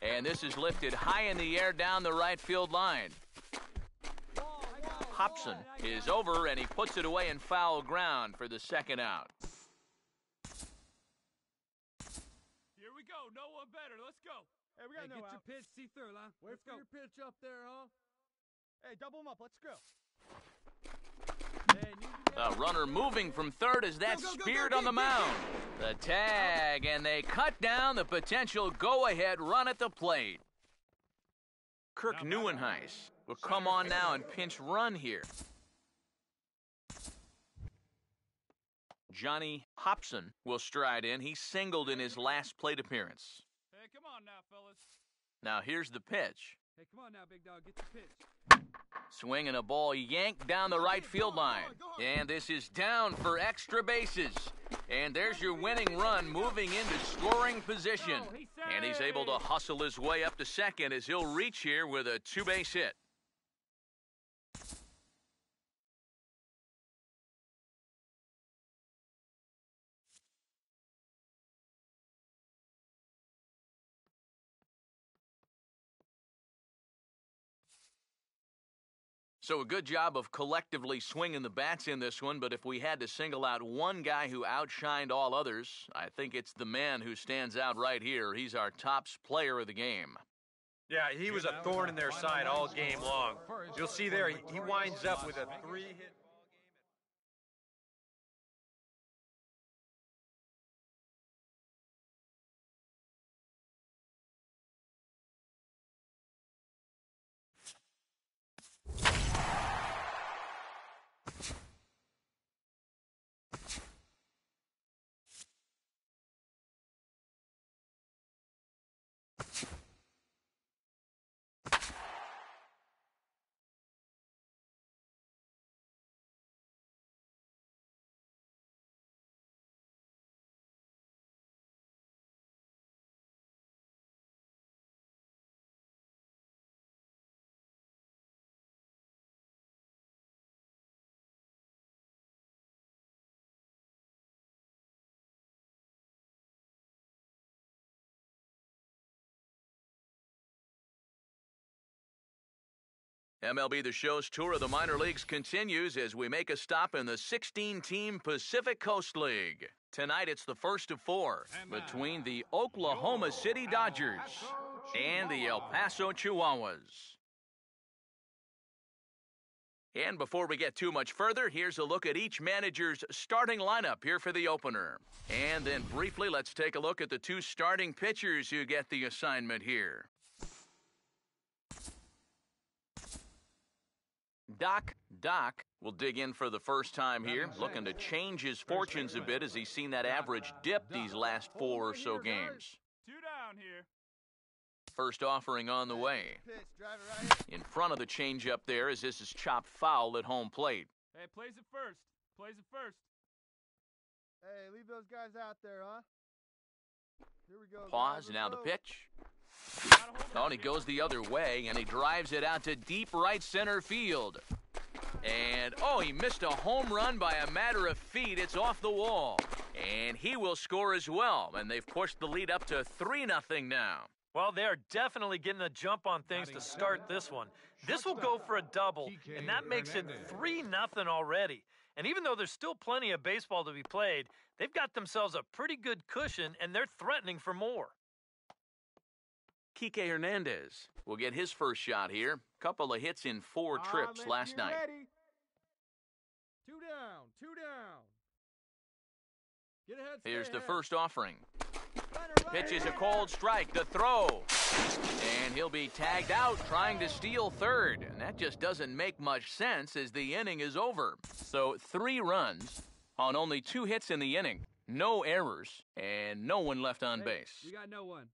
And this is lifted high in the air down the right field line. Hobson is over, and he puts it away in foul ground for the second out. Here we go. No one better. Let's go. Hey, we got Hey, no get out. your pitch, see through, huh? Wait Let's for go. your pitch up there, huh? Hey, double him up. Let's go. Hey, need to go. A runner moving from third as that's speared on the mound. The tag, and they cut down the potential go-ahead run at the plate. Kirk Neuenhuis will come on now and pinch run here. Johnny Hobson will stride in. He singled in his last plate appearance. Hey, come on now, fellas. Now here's the pitch. Hey, come on now, big dog. Get your pitch. Swinging a ball yanked down the right field line. And this is down for extra bases. And there's your winning run moving into scoring position. And he's able to hustle his way up to second as he'll reach here with a 2-base hit. So a good job of collectively swinging the bats in this one, but if we had to single out one guy who outshined all others, I think it's the man who stands out right here. He's our top player of the game. Yeah, he was a thorn in their side all game long. You'll see there, he winds up with a 3-hit. MLB The Show's tour of the minor leagues continues as we make a stop in the 16-team Pacific Coast League. Tonight it's the first of 4 between the Oklahoma City Dodgers and the El Paso Chihuahuas. And before we get too much further, here's a look at each manager's starting lineup here for the opener. And then briefly, let's take a look at the 2 starting pitchers who get the assignment here. Doc will dig in for the first time here, looking to change his fortunes a bit as he's seen that average dip these last 4 or so games. 2 down here. First offering on the way. In front of the changeup there as this is chopped foul at home plate. Hey, plays it first. Plays it first. Hey, leave those guys out there, huh? Here we go. Pause, now the pitch. Oh, and he goes the other way, and he drives it out to deep right center field. And, oh, he missed a home run by a matter of feet. It's off the wall. And he will score as well, and they've pushed the lead up to 3-0 now. Well, they're definitely getting a jump on things to start this one. This will go for a double, and that makes it 3-0 already. And even though there's still plenty of baseball to be played, they've got themselves a pretty good cushion, and they're threatening for more. Kike Hernandez will get his first shot here. Couple of hits in 4 trips last night. Ready. 2 down, 2 down. Get ahead, Here's the ahead. first offering. Runner, Pitch is a cold strike, the throw. And he'll be tagged out trying to steal third. And that just doesn't make much sense as the inning is over. So 3 runs on only 2 hits in the inning. No errors and no one left on base. We got no one.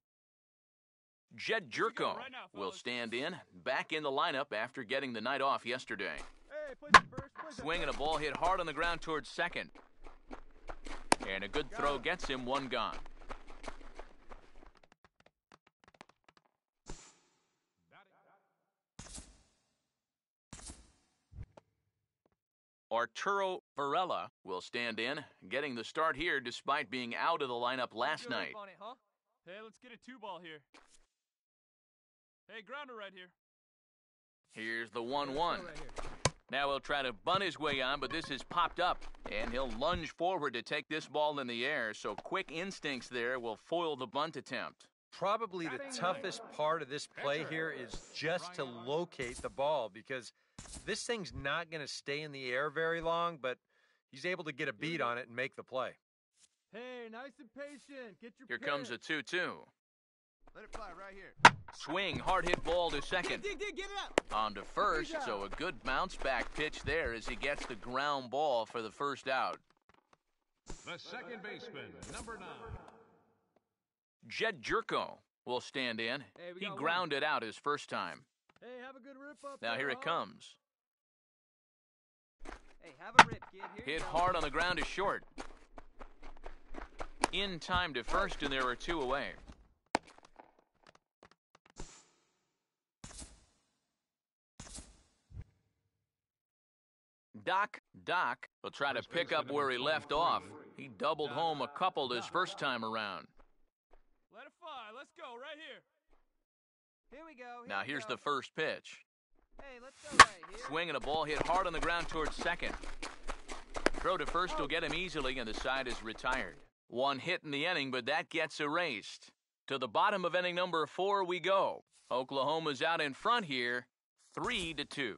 Jed Jerko will stand in, back in the lineup after getting the night off yesterday. Hey, place it first, place it Swinging a ball hit hard on the ground towards second. And a good throw gets him 1 gone. Arturo Varela will stand in, getting the start here despite being out of the lineup last night. Hey, let's get a 2-ball here. Hey, grounder right here. Here's the 1-1. Now he'll try to bunt his way on, but this is popped up, and he'll lunge forward to take this ball in the air, so quick instincts there will foil the bunt attempt. Probably the toughest part of this play here is just to locate the ball, because this thing's not going to stay in the air very long, but he's able to get a beat on it and make the play. Hey, nice and patient. Get your Here pitch. comes a 2-2. Let it fly right here. Swing, hard hit ball to second. Dig, get it up. On to first, so a good bounce back pitch there as he gets the ground ball for the first out. The second baseman, number 9. Jed Jerko will stand in. Hey, we He got one. grounded out his first time. Hey, have a good rip up. Now there, here it huh? comes. Hey, have a rip, kid. Here Hit you go. hard on the ground is short. In time to first, and there are 2 away. Doc will try to pick up where he left off. He doubled home a couple his first time around. Let it fly. Let's go right here. Here we go. Now here's the first pitch. Hey, let's go right here. Swing and a ball hit hard on the ground towards second. Throw to first will get him easily, and the side is retired. One hit in the inning, but that gets erased. To the bottom of inning number 4 we go. Oklahoma's out in front here, 3-2.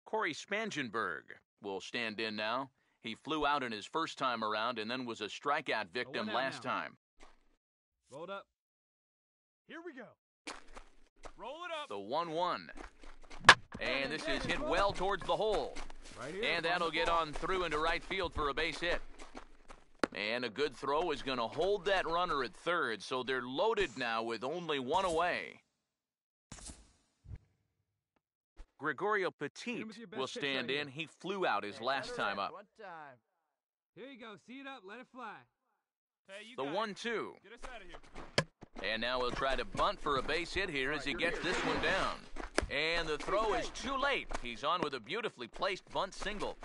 Corey Spangenberg will stand in now. He flew out in his first time around and then was a strikeout victim last time. Rolled up. Here we go. Roll it up. The 1-1. And this is hit well towards the hole. Right here. And that'll get on through into right field for a base hit. And a good throw is going to hold that runner at third, so they're loaded now with only one away. Gregorio Petit will stand in. He flew out his last time up. Here you go. See it up. Let it fly. Hey, you The got 1-2. it. Get us out of here. And now he'll try to bunt for a base hit here as he gets this one down. And the throw is too late. He's on with a beautifully placed bunt single.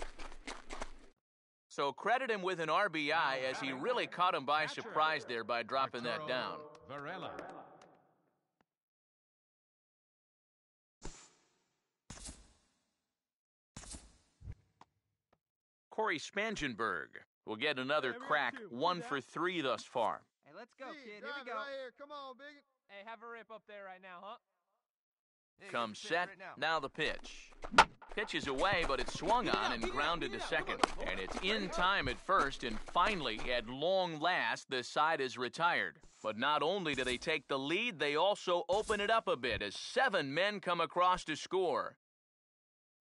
So credit him with an RBI as he really caught him by surprise there by dropping that down. Varela. Corey Spangenberg will get another crack, 1 for 3 thus far. Hey, let's go, kid. Here Drive we it go. right here. Come on, Big. Hey, have a rip up there right now, huh? Comes set, now the pitch. Pitch is away, but it's swung on and grounded to second. And it's in time at first, and finally, at long last, the side is retired. But not only do they take the lead, they also open it up a bit as 7 men come across to score.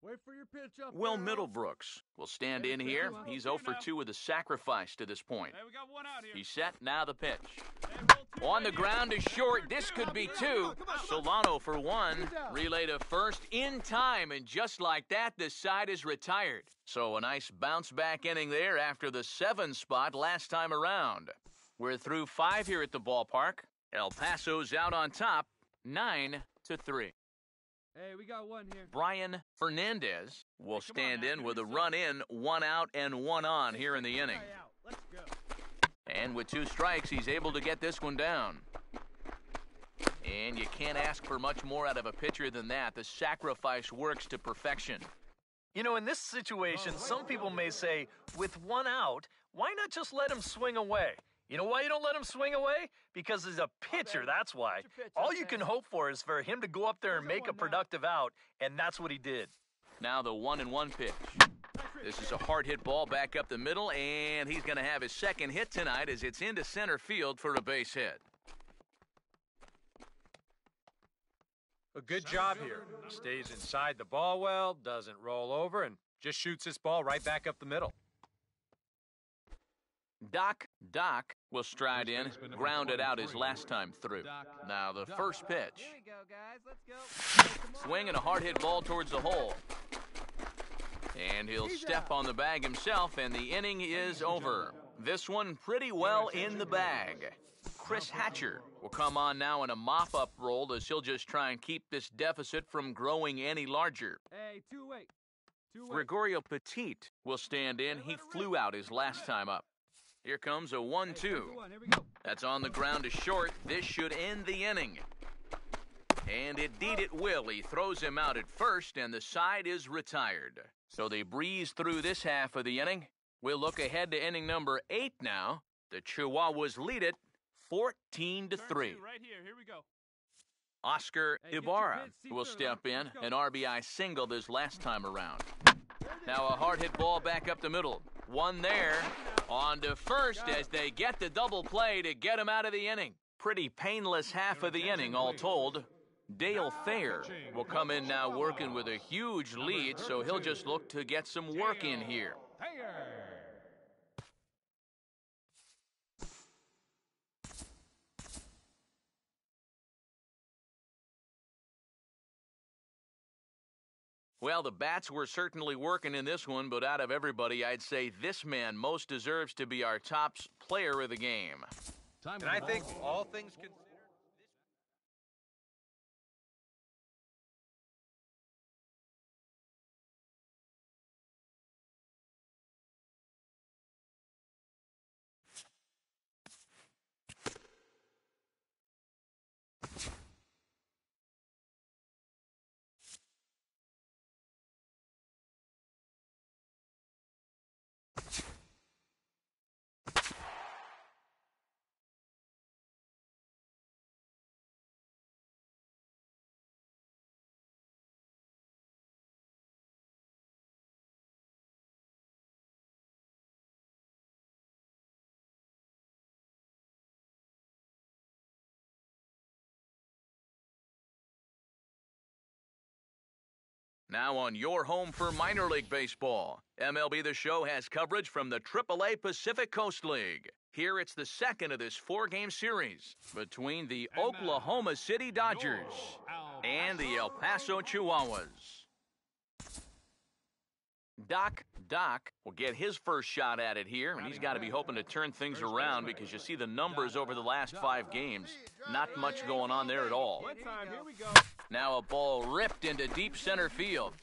Wait for your pitch up. Will there, huh? Middlebrooks will stand in here. He's 0 for 2 with a sacrifice to this point. Hey, we got one out here. He's set, now the pitch. Hey, roll 2 On right the here. ground is short. This could be 2. Solano for 1. Relay to first in time, and just like that, the side is retired. So a nice bounce-back inning there after the 7 spot last time around. We're through 5 here at the ballpark. El Paso's out on top, 9-3. Hey, we got one here. Brian Fernandez will stand in with a run in, 1 out, and 1 on here in the inning. Let's go. And with 2 strikes, he's able to get this one down. And you can't ask for much more out of a pitcher than that. The sacrifice works to perfection. You know, in this situation, some people may say, with 1 out, why not just let him swing away? You know why you don't let him swing away? Because he's a pitcher, that's why. All you can hope for is for him to go up there and make a productive out, and that's what he did. Now the 1-1 pitch. This is a hard hit ball back up the middle, and he's going to have his second hit tonight as it's into center field for a base hit. A good job here. He stays inside the ball well, doesn't roll over, and just shoots this ball right back up the middle. Doc will stride in, grounded out his last time through. Now the first pitch. Here we go, guys. Let's go. Swing and a hard hit ball towards the hole. And he'll step on the bag himself, and the inning is over. This one pretty well in the bag. Chris Hatcher will come on now in a mop-up role as he'll just try and keep this deficit from growing any larger. Hey, 2-way. Gregorio Petit will stand in. He flew out his last time up. Here comes a 1-2. Here we go. That's on the ground to short. This should end the inning. And indeed it will. He throws him out at first, and the side is retired. So they breeze through this half of the inning. We'll look ahead to inning number 8 now. The Chihuahuas lead it 14-3. Turn 2 right here we go. Oscar Hey, get your Ibarra pitch, see will through, step in. let's go. An RBI single this last time around. Now a hard hit ball back up the middle. One there. On to first as they get the double play to get him out of the inning. Pretty painless half of the inning all told. Dale Thayer will come in now working with a huge lead, so he'll just look to get some work in here. Well, the bats were certainly working in this one, but out of everybody, I'd say this man most deserves to be our top player of the game. And I think all things considered, Now on your home for minor league baseball, MLB The Show has coverage from the AAA Pacific Coast League. Here it's the second of this four-game series between the Oklahoma City Dodgers and the El Paso Chihuahuas. Doc will get his first shot at it here, and he's got to be hoping to turn things around because you see the numbers over the last 5 games. Not much going on there at all. Now a ball ripped into deep center field.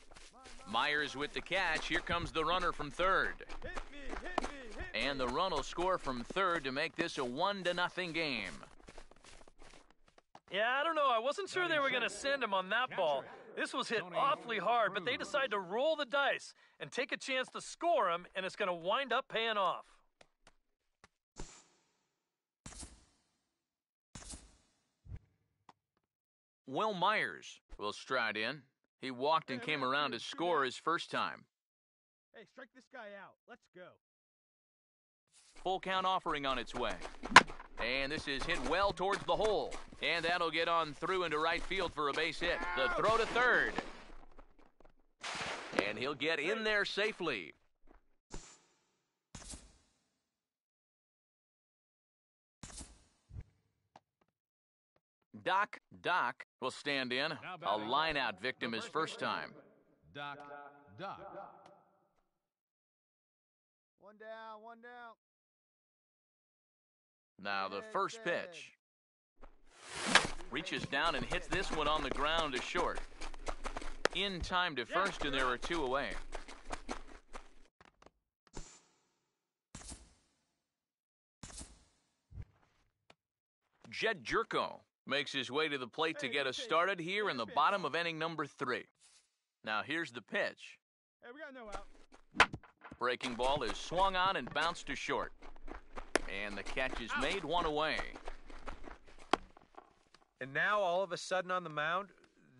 Myers with the catch. Here comes the runner from third. And the run will score from third to make this a 1-0 game. Yeah, I don't know. I wasn't sure they were going to send him on that ball. This was hit awfully hard, but they decided to roll the dice and take a chance to score him, and it's going to wind up paying off. Will Myers will stride in. He walked and came around to score his first time. Hey, strike this guy out. Let's go. Full count offering on its way. And this is hit well towards the hole. And that'll get on through into right field for a base hit. The throw to third. And he'll get in there safely. Doc will stand in. A line-out victim his first time. Doc. One down. Now the first pitch. Reaches down and hits this one on the ground to short. In time to first, and there are 2 away. Jed Jerko makes his way to the plate to get us started here in the bottom of inning number 3. Now here's the pitch. Hey, we got no out. Breaking ball is swung on and bounced to short. And the catch is made, 1 away. And now, all of a sudden on the mound,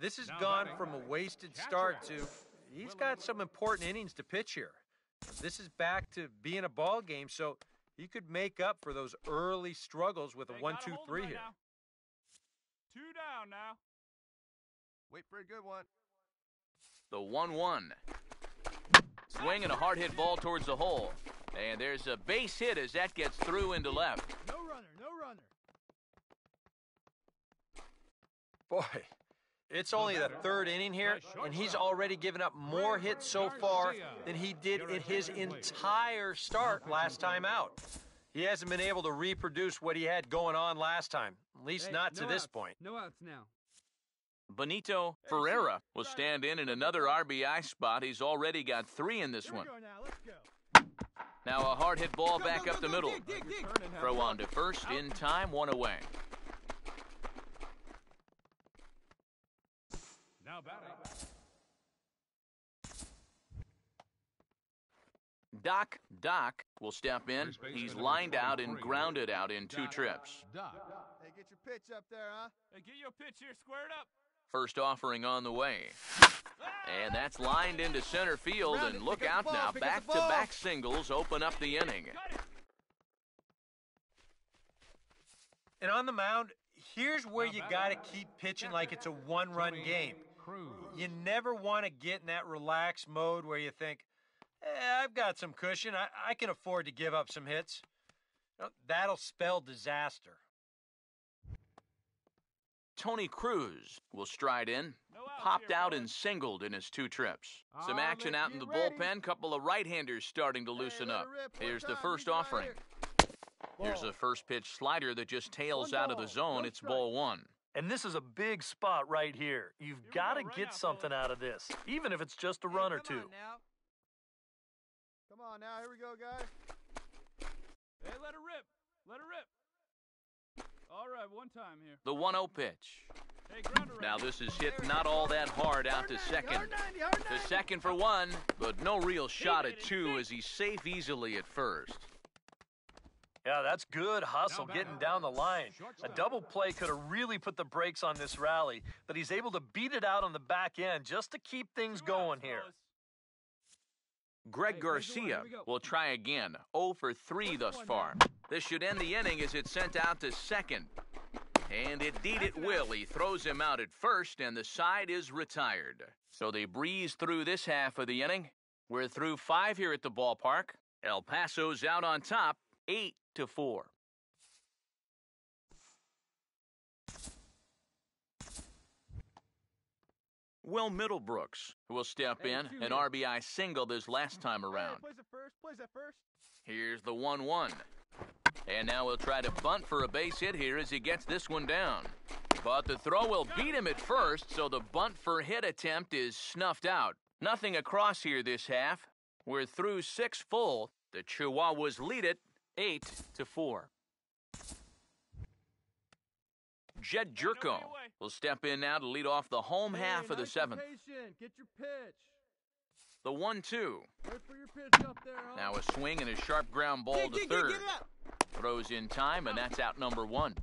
this has gone from a wasted start to he's got some important innings to pitch here. This is back to being a ball game, so he could make up for those early struggles with a 1-2-3 here. 2 down now. Wait for a good one. The 1-1. Swing and a hard hit ball towards the hole. And there's a base hit as that gets through into left. No runner. Boy, it's only the 3rd inning here, and he's already given up more hits so far than he did in his entire start last time out. He hasn't been able to reproduce what he had going on last time, at least not to this point. No outs now. Benito Ferreira will stand in another RBI spot. He's already got 3 in this one. Let's go. Now a hard hit ball back up the middle. Throw on to first in time, 1 away. Now batting. Doc will step in. He's lined out and grounded out in 2 trips. Hey, get your pitch up there, huh? Hey, get your pitch here squared up. First offering on the way. And that's lined into center field, and look out now. Back-to-back singles open up the inning. And on the mound, here's where you got to keep pitching like it's a 1-run game. You never want to get in that relaxed mode where you think, I've got some cushion. I can afford to give up some hits. That'll spell disaster. Tony Cruz will stride in. Popped out and singled in his 2 trips. Some action out in the bullpen. Couple of right-handers starting to loosen up. Here's the first offering. Here's a first pitch slider that just tails out of the zone. It's ball 1. And this is a big spot right here. You've got to get something out of this, even if it's just a run or 2. Come on now, here we go, guys. Hey, let her rip. All right, 1 time here. The 1-0 pitch. Hey, grounder. Now this is hit not all that hard out to second. To second for 1, but no real shot at 2 as he's safe easily at first. Yeah, that's good hustle getting down the line. A double play could have really put the brakes on this rally, but he's able to beat it out on the back end just to keep things going here. Greg Garcia will try again. 0 for 3 thus far. This should end the inning as it's sent out to second. And indeed it will. He throws him out at first, and the side is retired. So they breeze through this half of the inning. We're through 5 here at the ballpark. El Paso's out on top, 8-4. Will Middlebrooks will step in. An RBI single this last time around. Plays at first. Here's the 1-1. And now he'll try to bunt for a base hit here as he gets this one down. But the throw will beat him at first, so the bunt for hit attempt is snuffed out. Nothing across here this half. We're through 6 full. The Chihuahuas lead it 8-4. Jed Jerko will step in now to lead off the home half of the 7th. Get your pitch. The 1-2. Wait for your pitch up there, huh? Now a swing and a sharp ground ball to third. Throws in time, and that's out number 1.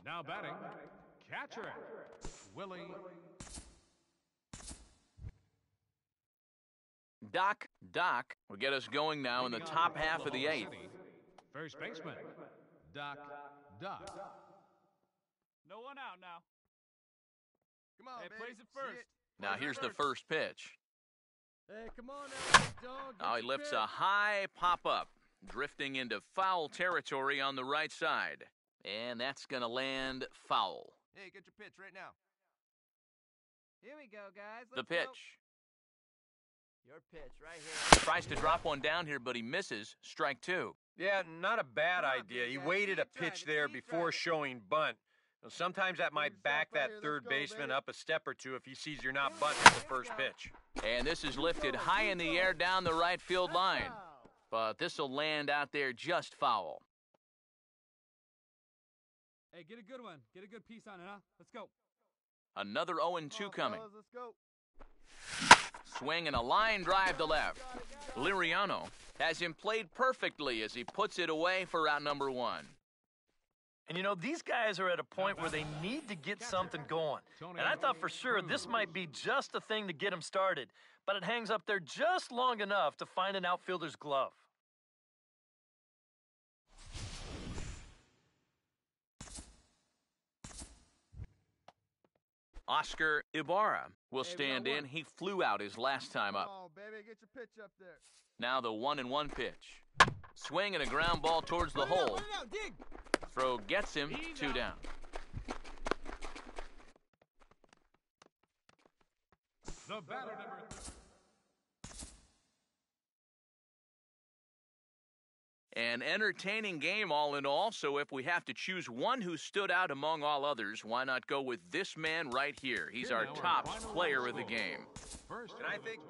Now batting, catcher, Willie. Doc will get us going now in the top half of the 8th. First baseman, Doc. No one out now. Come on, Hey, baby. plays it first. Now here's the first pitch. Hey, come on now, dog. Now he lifts a high pop-up, drifting into foul territory on the right side. And that's going to land foul. Hey, get your pitch right now. Here we go, guys. The Let's go. pitch. Your pitch right here. Tries to drop one down here, but he misses. Strike 2. Yeah, not a bad Come on, idea. big He guy. waited See a it drive pitch it, there see it before drive it. showing bunt. Now, sometimes that might yourself back right that here. third Let's go, baseman baby. up a step or two if he sees you're not bunting at the first pitch. And this is lifted high in the air down the right field line. But this will land out there just foul. Hey, get a good one. Get a good piece on it, huh? Let's go. Another 0-2 coming. Fellas, let's go. Swing and a line drive to left. Liriano has him played perfectly as he puts it away for out number 1. And you know, these guys are at a point where they need to get something going. And I thought for sure this might be just the thing to get them started. But it hangs up there just long enough to find an outfielder's glove. Oscar Ibarra will Hey, we stand got in. one. He flew out his last time Come up. on, baby. Get your pitch up there. Now the 1-1 pitch. Swing and a ground ball towards the hole. Put it out, dig. Throw gets him. 2 down. The batter number An entertaining game all in all, so if we have to choose one who stood out among all others, why not go with this man right here? He's our top player of the game. first. And I think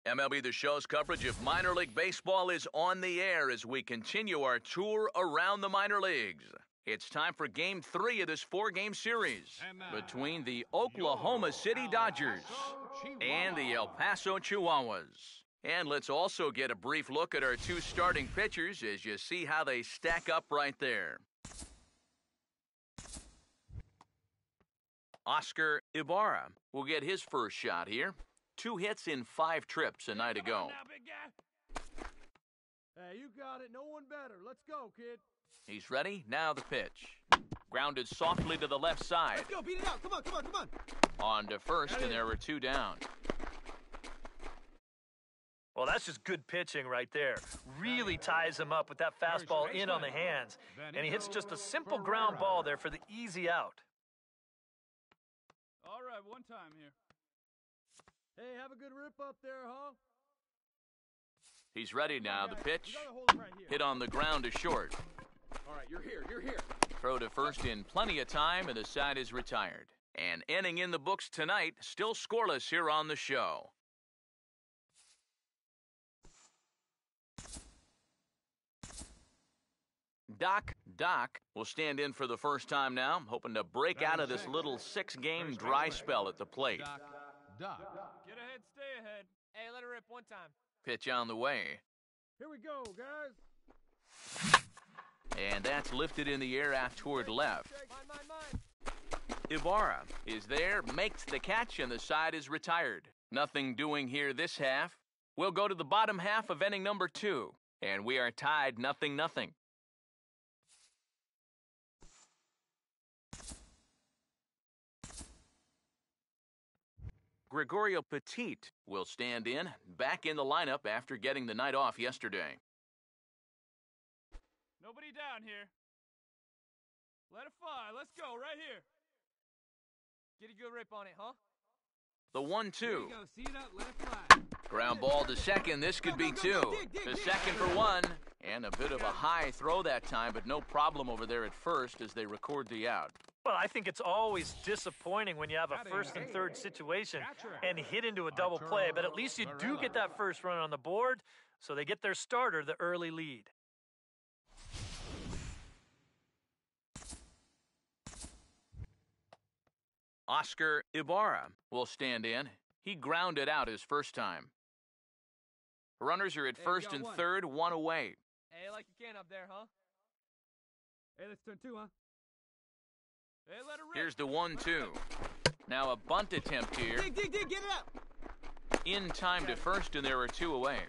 MLB The Show's coverage of minor league baseball is on the air as we continue our tour around the minor leagues. It's time for Game 3 of this 4-game series between the Oklahoma City Dodgers and the El Paso Chihuahuas. And let's also get a brief look at our two starting pitchers as you see how they stack up right there. Oscar Ibarra will get his first shot here. 2 hits in 5 trips a night ago. Hey, you got it. No one better. Let's go, kid. He's ready. Now the pitch. Grounded softly to the left side. Let's go. Beat it out. Come on, come on, come on. On to first, and there were 2 down. Well, that's just good pitching right there. Really ties him up with that fastball in on the hands. And he hits just a simple ground ball there for the easy out. All right, one time here. Hey, have a good rip up there, huh? He's ready now. The pitch. You gotta hold him right here. Hit on the ground to short. All right, you're here. You're here. Throw to first in plenty of time, and the side is retired. An inning in the books tonight, still scoreless here on the show. Doc will stand in for the first time now, hoping to break out of this little 6-game dry spell at the plate. Doc. Get ahead, stay ahead. Hey, let her rip one time. Pitch on the way. Here we go, guys. And that's lifted in the air out toward left. Mine. Ibarra is there, makes the catch, and the side is retired. Nothing doing here this half. We'll go to the bottom half of inning number 2, and we are tied 0-0. Gregorio Petit will stand in, back in the lineup after getting the night off yesterday. Nobody down here. Let it fly. Let's go right here. Get a good rip on it, huh? The 1-2. There you go. See it up. Let it fly. Ground ball to second. This could be 2. To second for 1. And a bit of a high throw that time, but no problem over there at first as they record the out. Well, I think it's always disappointing when you have a first and third situation and hit into a double play, but at least you do get that first run on the board, so they get their starter the early lead. Oscar Ibarra will stand in. He grounded out his first time. Runners are at first and third, 1 away. Hey, like you can up there, huh? Hey, let's turn 2, huh? Hey, let her rip. Here's the 1-2. Now a bunt attempt here. Dig, get it up. In time to first, and there are 2 away.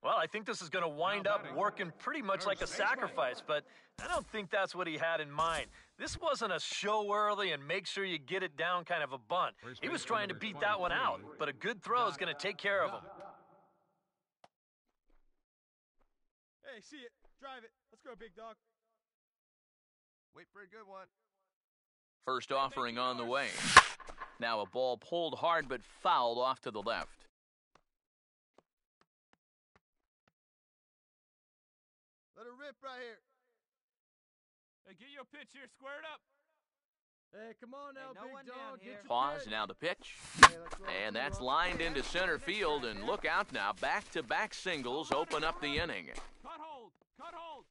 Well, I think this is going to wind up working pretty much like a sacrifice, but I don't think that's what he had in mind. This wasn't a show early and make sure you get it down kind of a bunt. He was trying to beat that one out, but a good throw is going to take care of him. Hey, see it. Drive it. Let's go, big dog. Wait for a good one. First offering on the way. Now a ball pulled hard but fouled off to the left. Let her rip right here. Hey, get your pitch here. Square it up. Hey, come on now, no one big down dog. here. Get your Pause, pitch. now the pitch. Hey, let's go. And that's lined into center field, and look out now. Back-to-back singles open up the inning. Cut hold. Cut hold.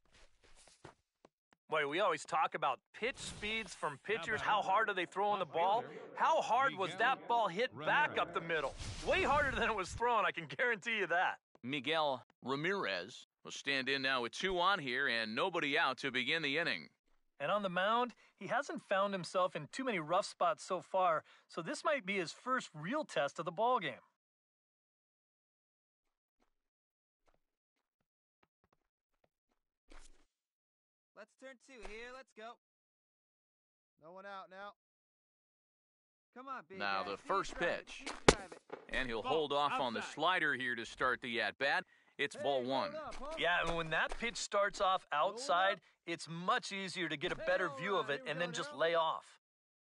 Boy, we always talk about pitch speeds from pitchers. How hard are they throwing the ball? How hard was that ball hit back up the middle? Way harder than it was thrown, I can guarantee you that. Miguel Ramirez will stand in now with 2 on here and nobody out to begin the inning. And on the mound, he hasn't found himself in too many rough spots so far, so this might be his first real test of the ballgame. Let's turn 2 here. Let's go. No one out now. Come on, big Now guy. the See it, first drive it, pitch. see it, drive it. And he'll hold off on the slider here to start the at-bat. It's ball 1. Hold up, huh? Yeah, and when that pitch starts off outside, it's much easier to get a better view of it and then just lay off.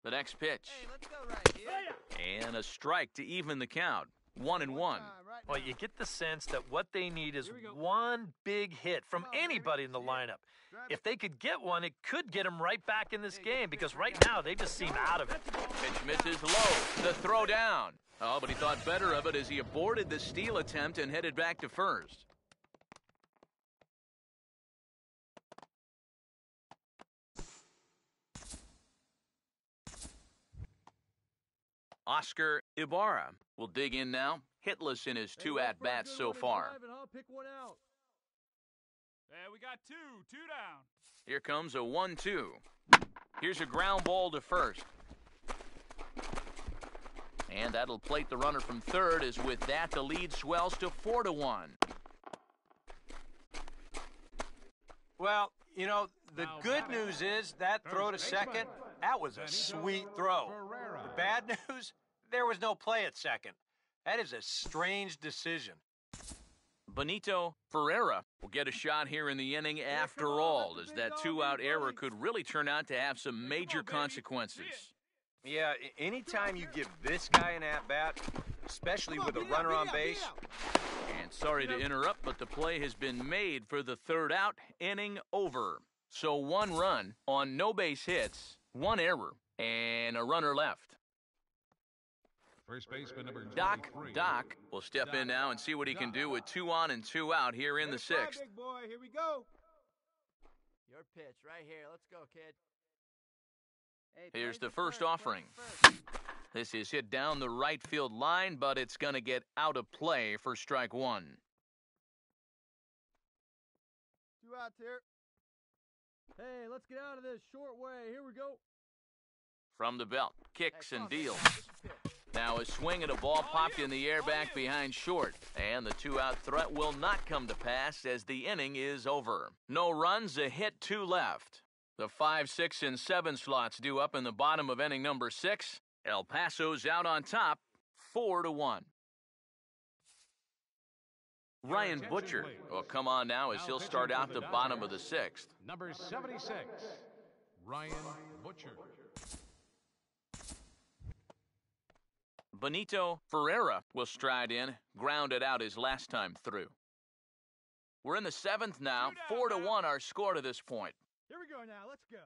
The next pitch. Hey, let's go right here. And a strike to even the count. 1-1. Well, you get the sense that what they need is one big hit from anybody in the lineup. If they could get one, it could get them right back in this game because right now they just seem out of it. Pitch misses low. The throw down. Oh, but he thought better of it as he aborted the steal attempt and headed back to first. Oscar Ibarra will dig in now, hitless in his 2 at-bats so far. Pick one out. Hey, we got two down. Here comes a 1-2. Here's a ground ball to first. And that'll plate the runner from third, as with that the lead swells to 4-1. Well, you know, the good news is that throw to second, that was a sweet throw. The bad news, there was no play at second. That is a strange decision. Benito Ferreira will get a shot here in the inning after all, as that 2-out error could really turn out to have some major consequences. Yeah, anytime you give this guy an at-bat, especially with a runner on base. And sorry to interrupt, but the play has been made for the 3rd out, inning over. So 1 run on no base hits, 1 error, and a runner left. First baseman number 23. Doc will step in now and see what he can do with 2 on and 2 out here in the 6th. Big boy, here we go. Your pitch right here. Let's go, kid. Hey, Here's play the for first play offering. for first. This is hit down the right field line, but it's going to get out of play for strike 1. 2 outs here. Hey, let's get out of this short way. Here we go. From the belt, kicks and deals. Now a swing and a ball popped in the air back behind short. And the 2-out threat will not come to pass as the inning is over. No runs, a hit, 2 left. The 5, 6, and 7 slots due up in the bottom of inning number 6. El Paso's out on top, 4-1. Ryan Butcher will come on now as he'll start out the bottom of the 6th. Number 76, Ryan Butcher. Benito Ferreira will stride in, grounded out his last time through. We're in the 7th now, 4-1 our score to this point. Here we go now. Let's go.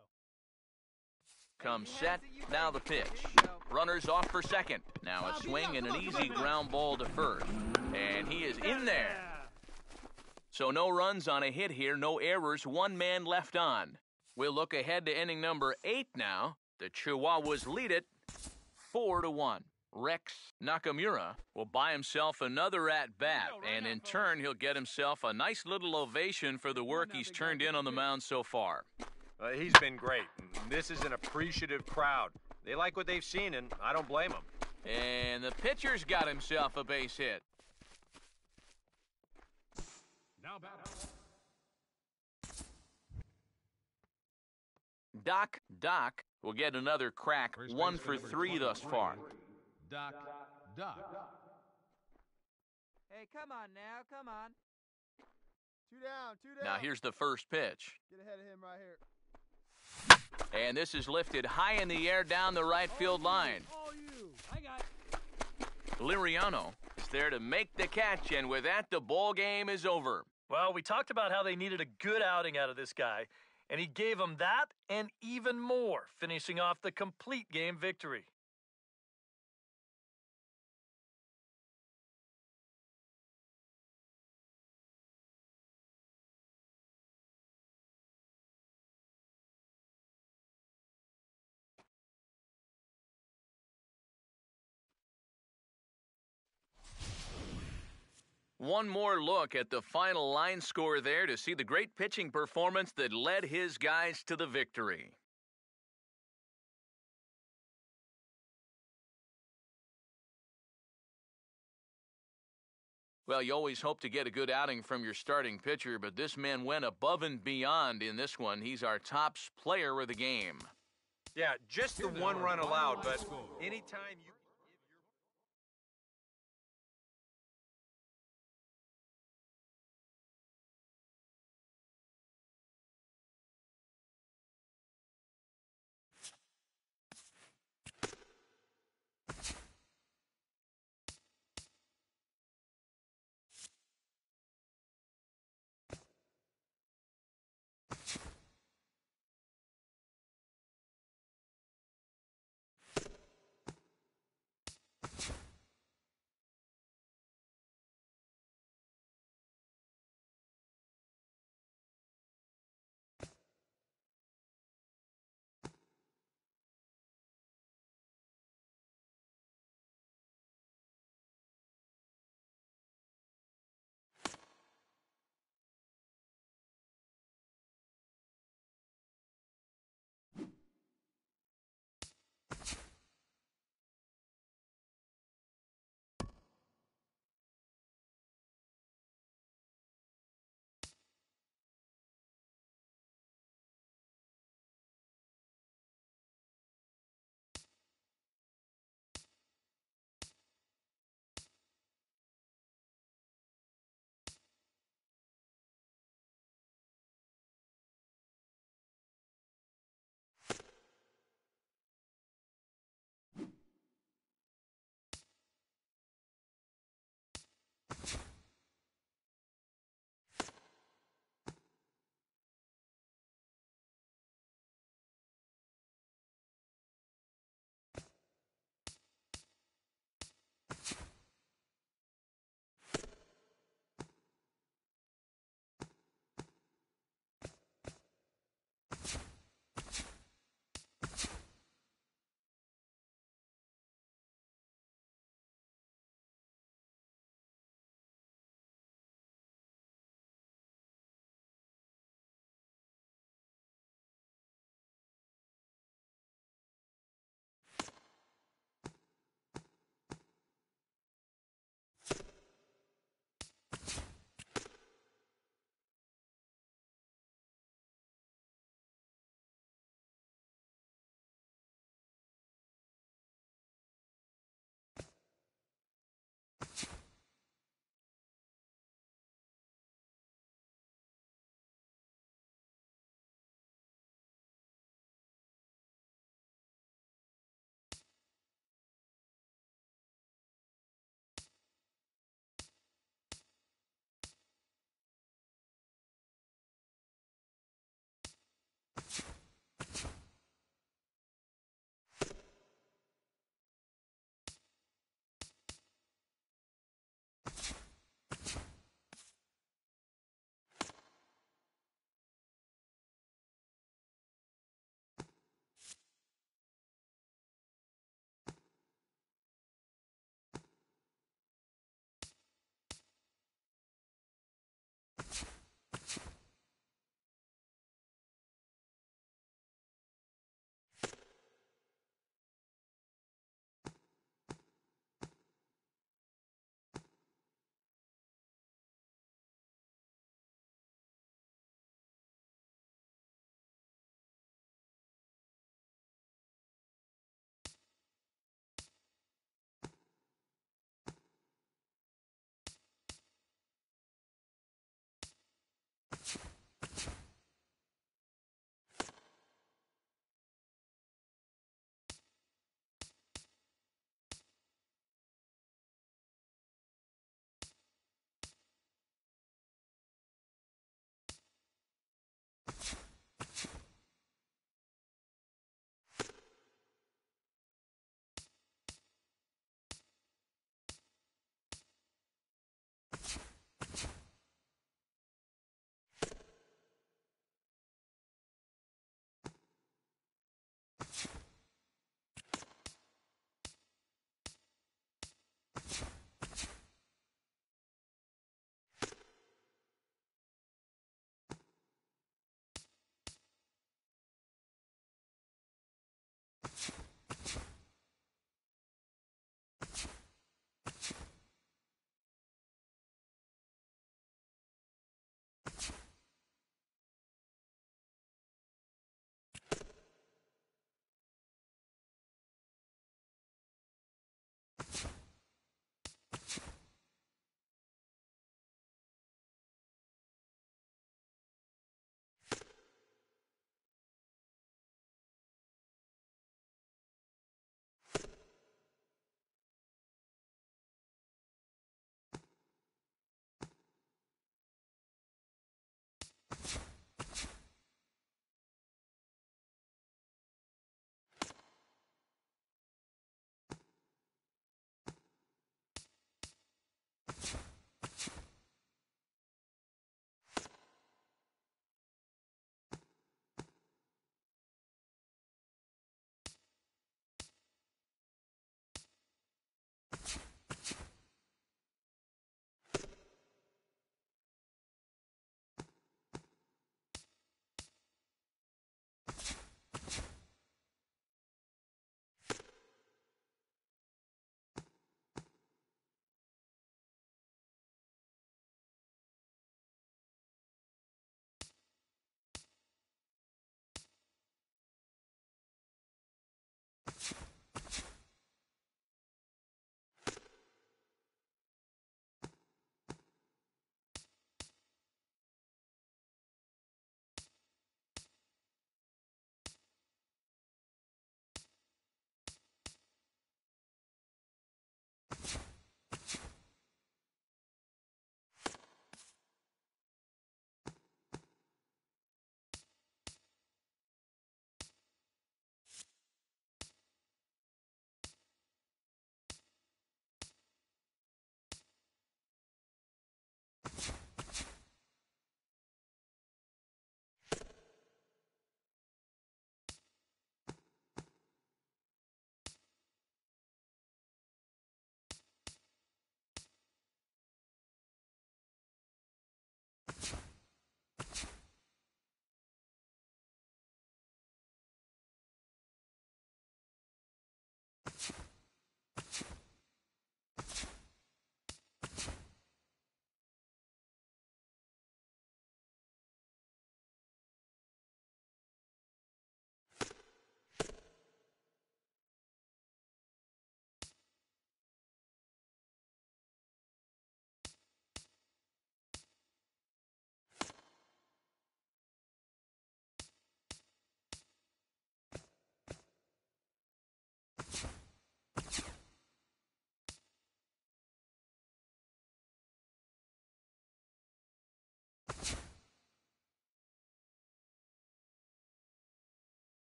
Comes set, now the pitch. Runners off for second. Now a swing and an easy ground ball to first. And he is in there. So no runs on a hit here, no errors, 1 man left on. We'll look ahead to inning number 8 now. The Chihuahuas lead it 4-1. Rex Nakamura will buy himself another at-bat, and in turn he'll get himself a nice little ovation for the work he's turned in on the mound so far. He's been great. This is an appreciative crowd. They like what they've seen, and I don't blame them. And the pitcher's got himself a base hit. Now batting. Doc will get another crack, 1 for 3 thus far. Doc. Hey, come on now. Come on. 2 down, 2 down. Now here's the first pitch. Get ahead of him right here. And this is lifted high in the air down the right field line. All you. I got it. Liriano is there to make the catch, and with that, the ball game is over. Well, we talked about how they needed a good outing out of this guy, and he gave them that and even more, finishing off the complete game victory. One more look at the final line score there to see the great pitching performance that led his guys to the victory. Well, you always hope to get a good outing from your starting pitcher, but this man went above and beyond in this one. He's our top player of the game. Yeah, just the 1 run allowed, but anytime you...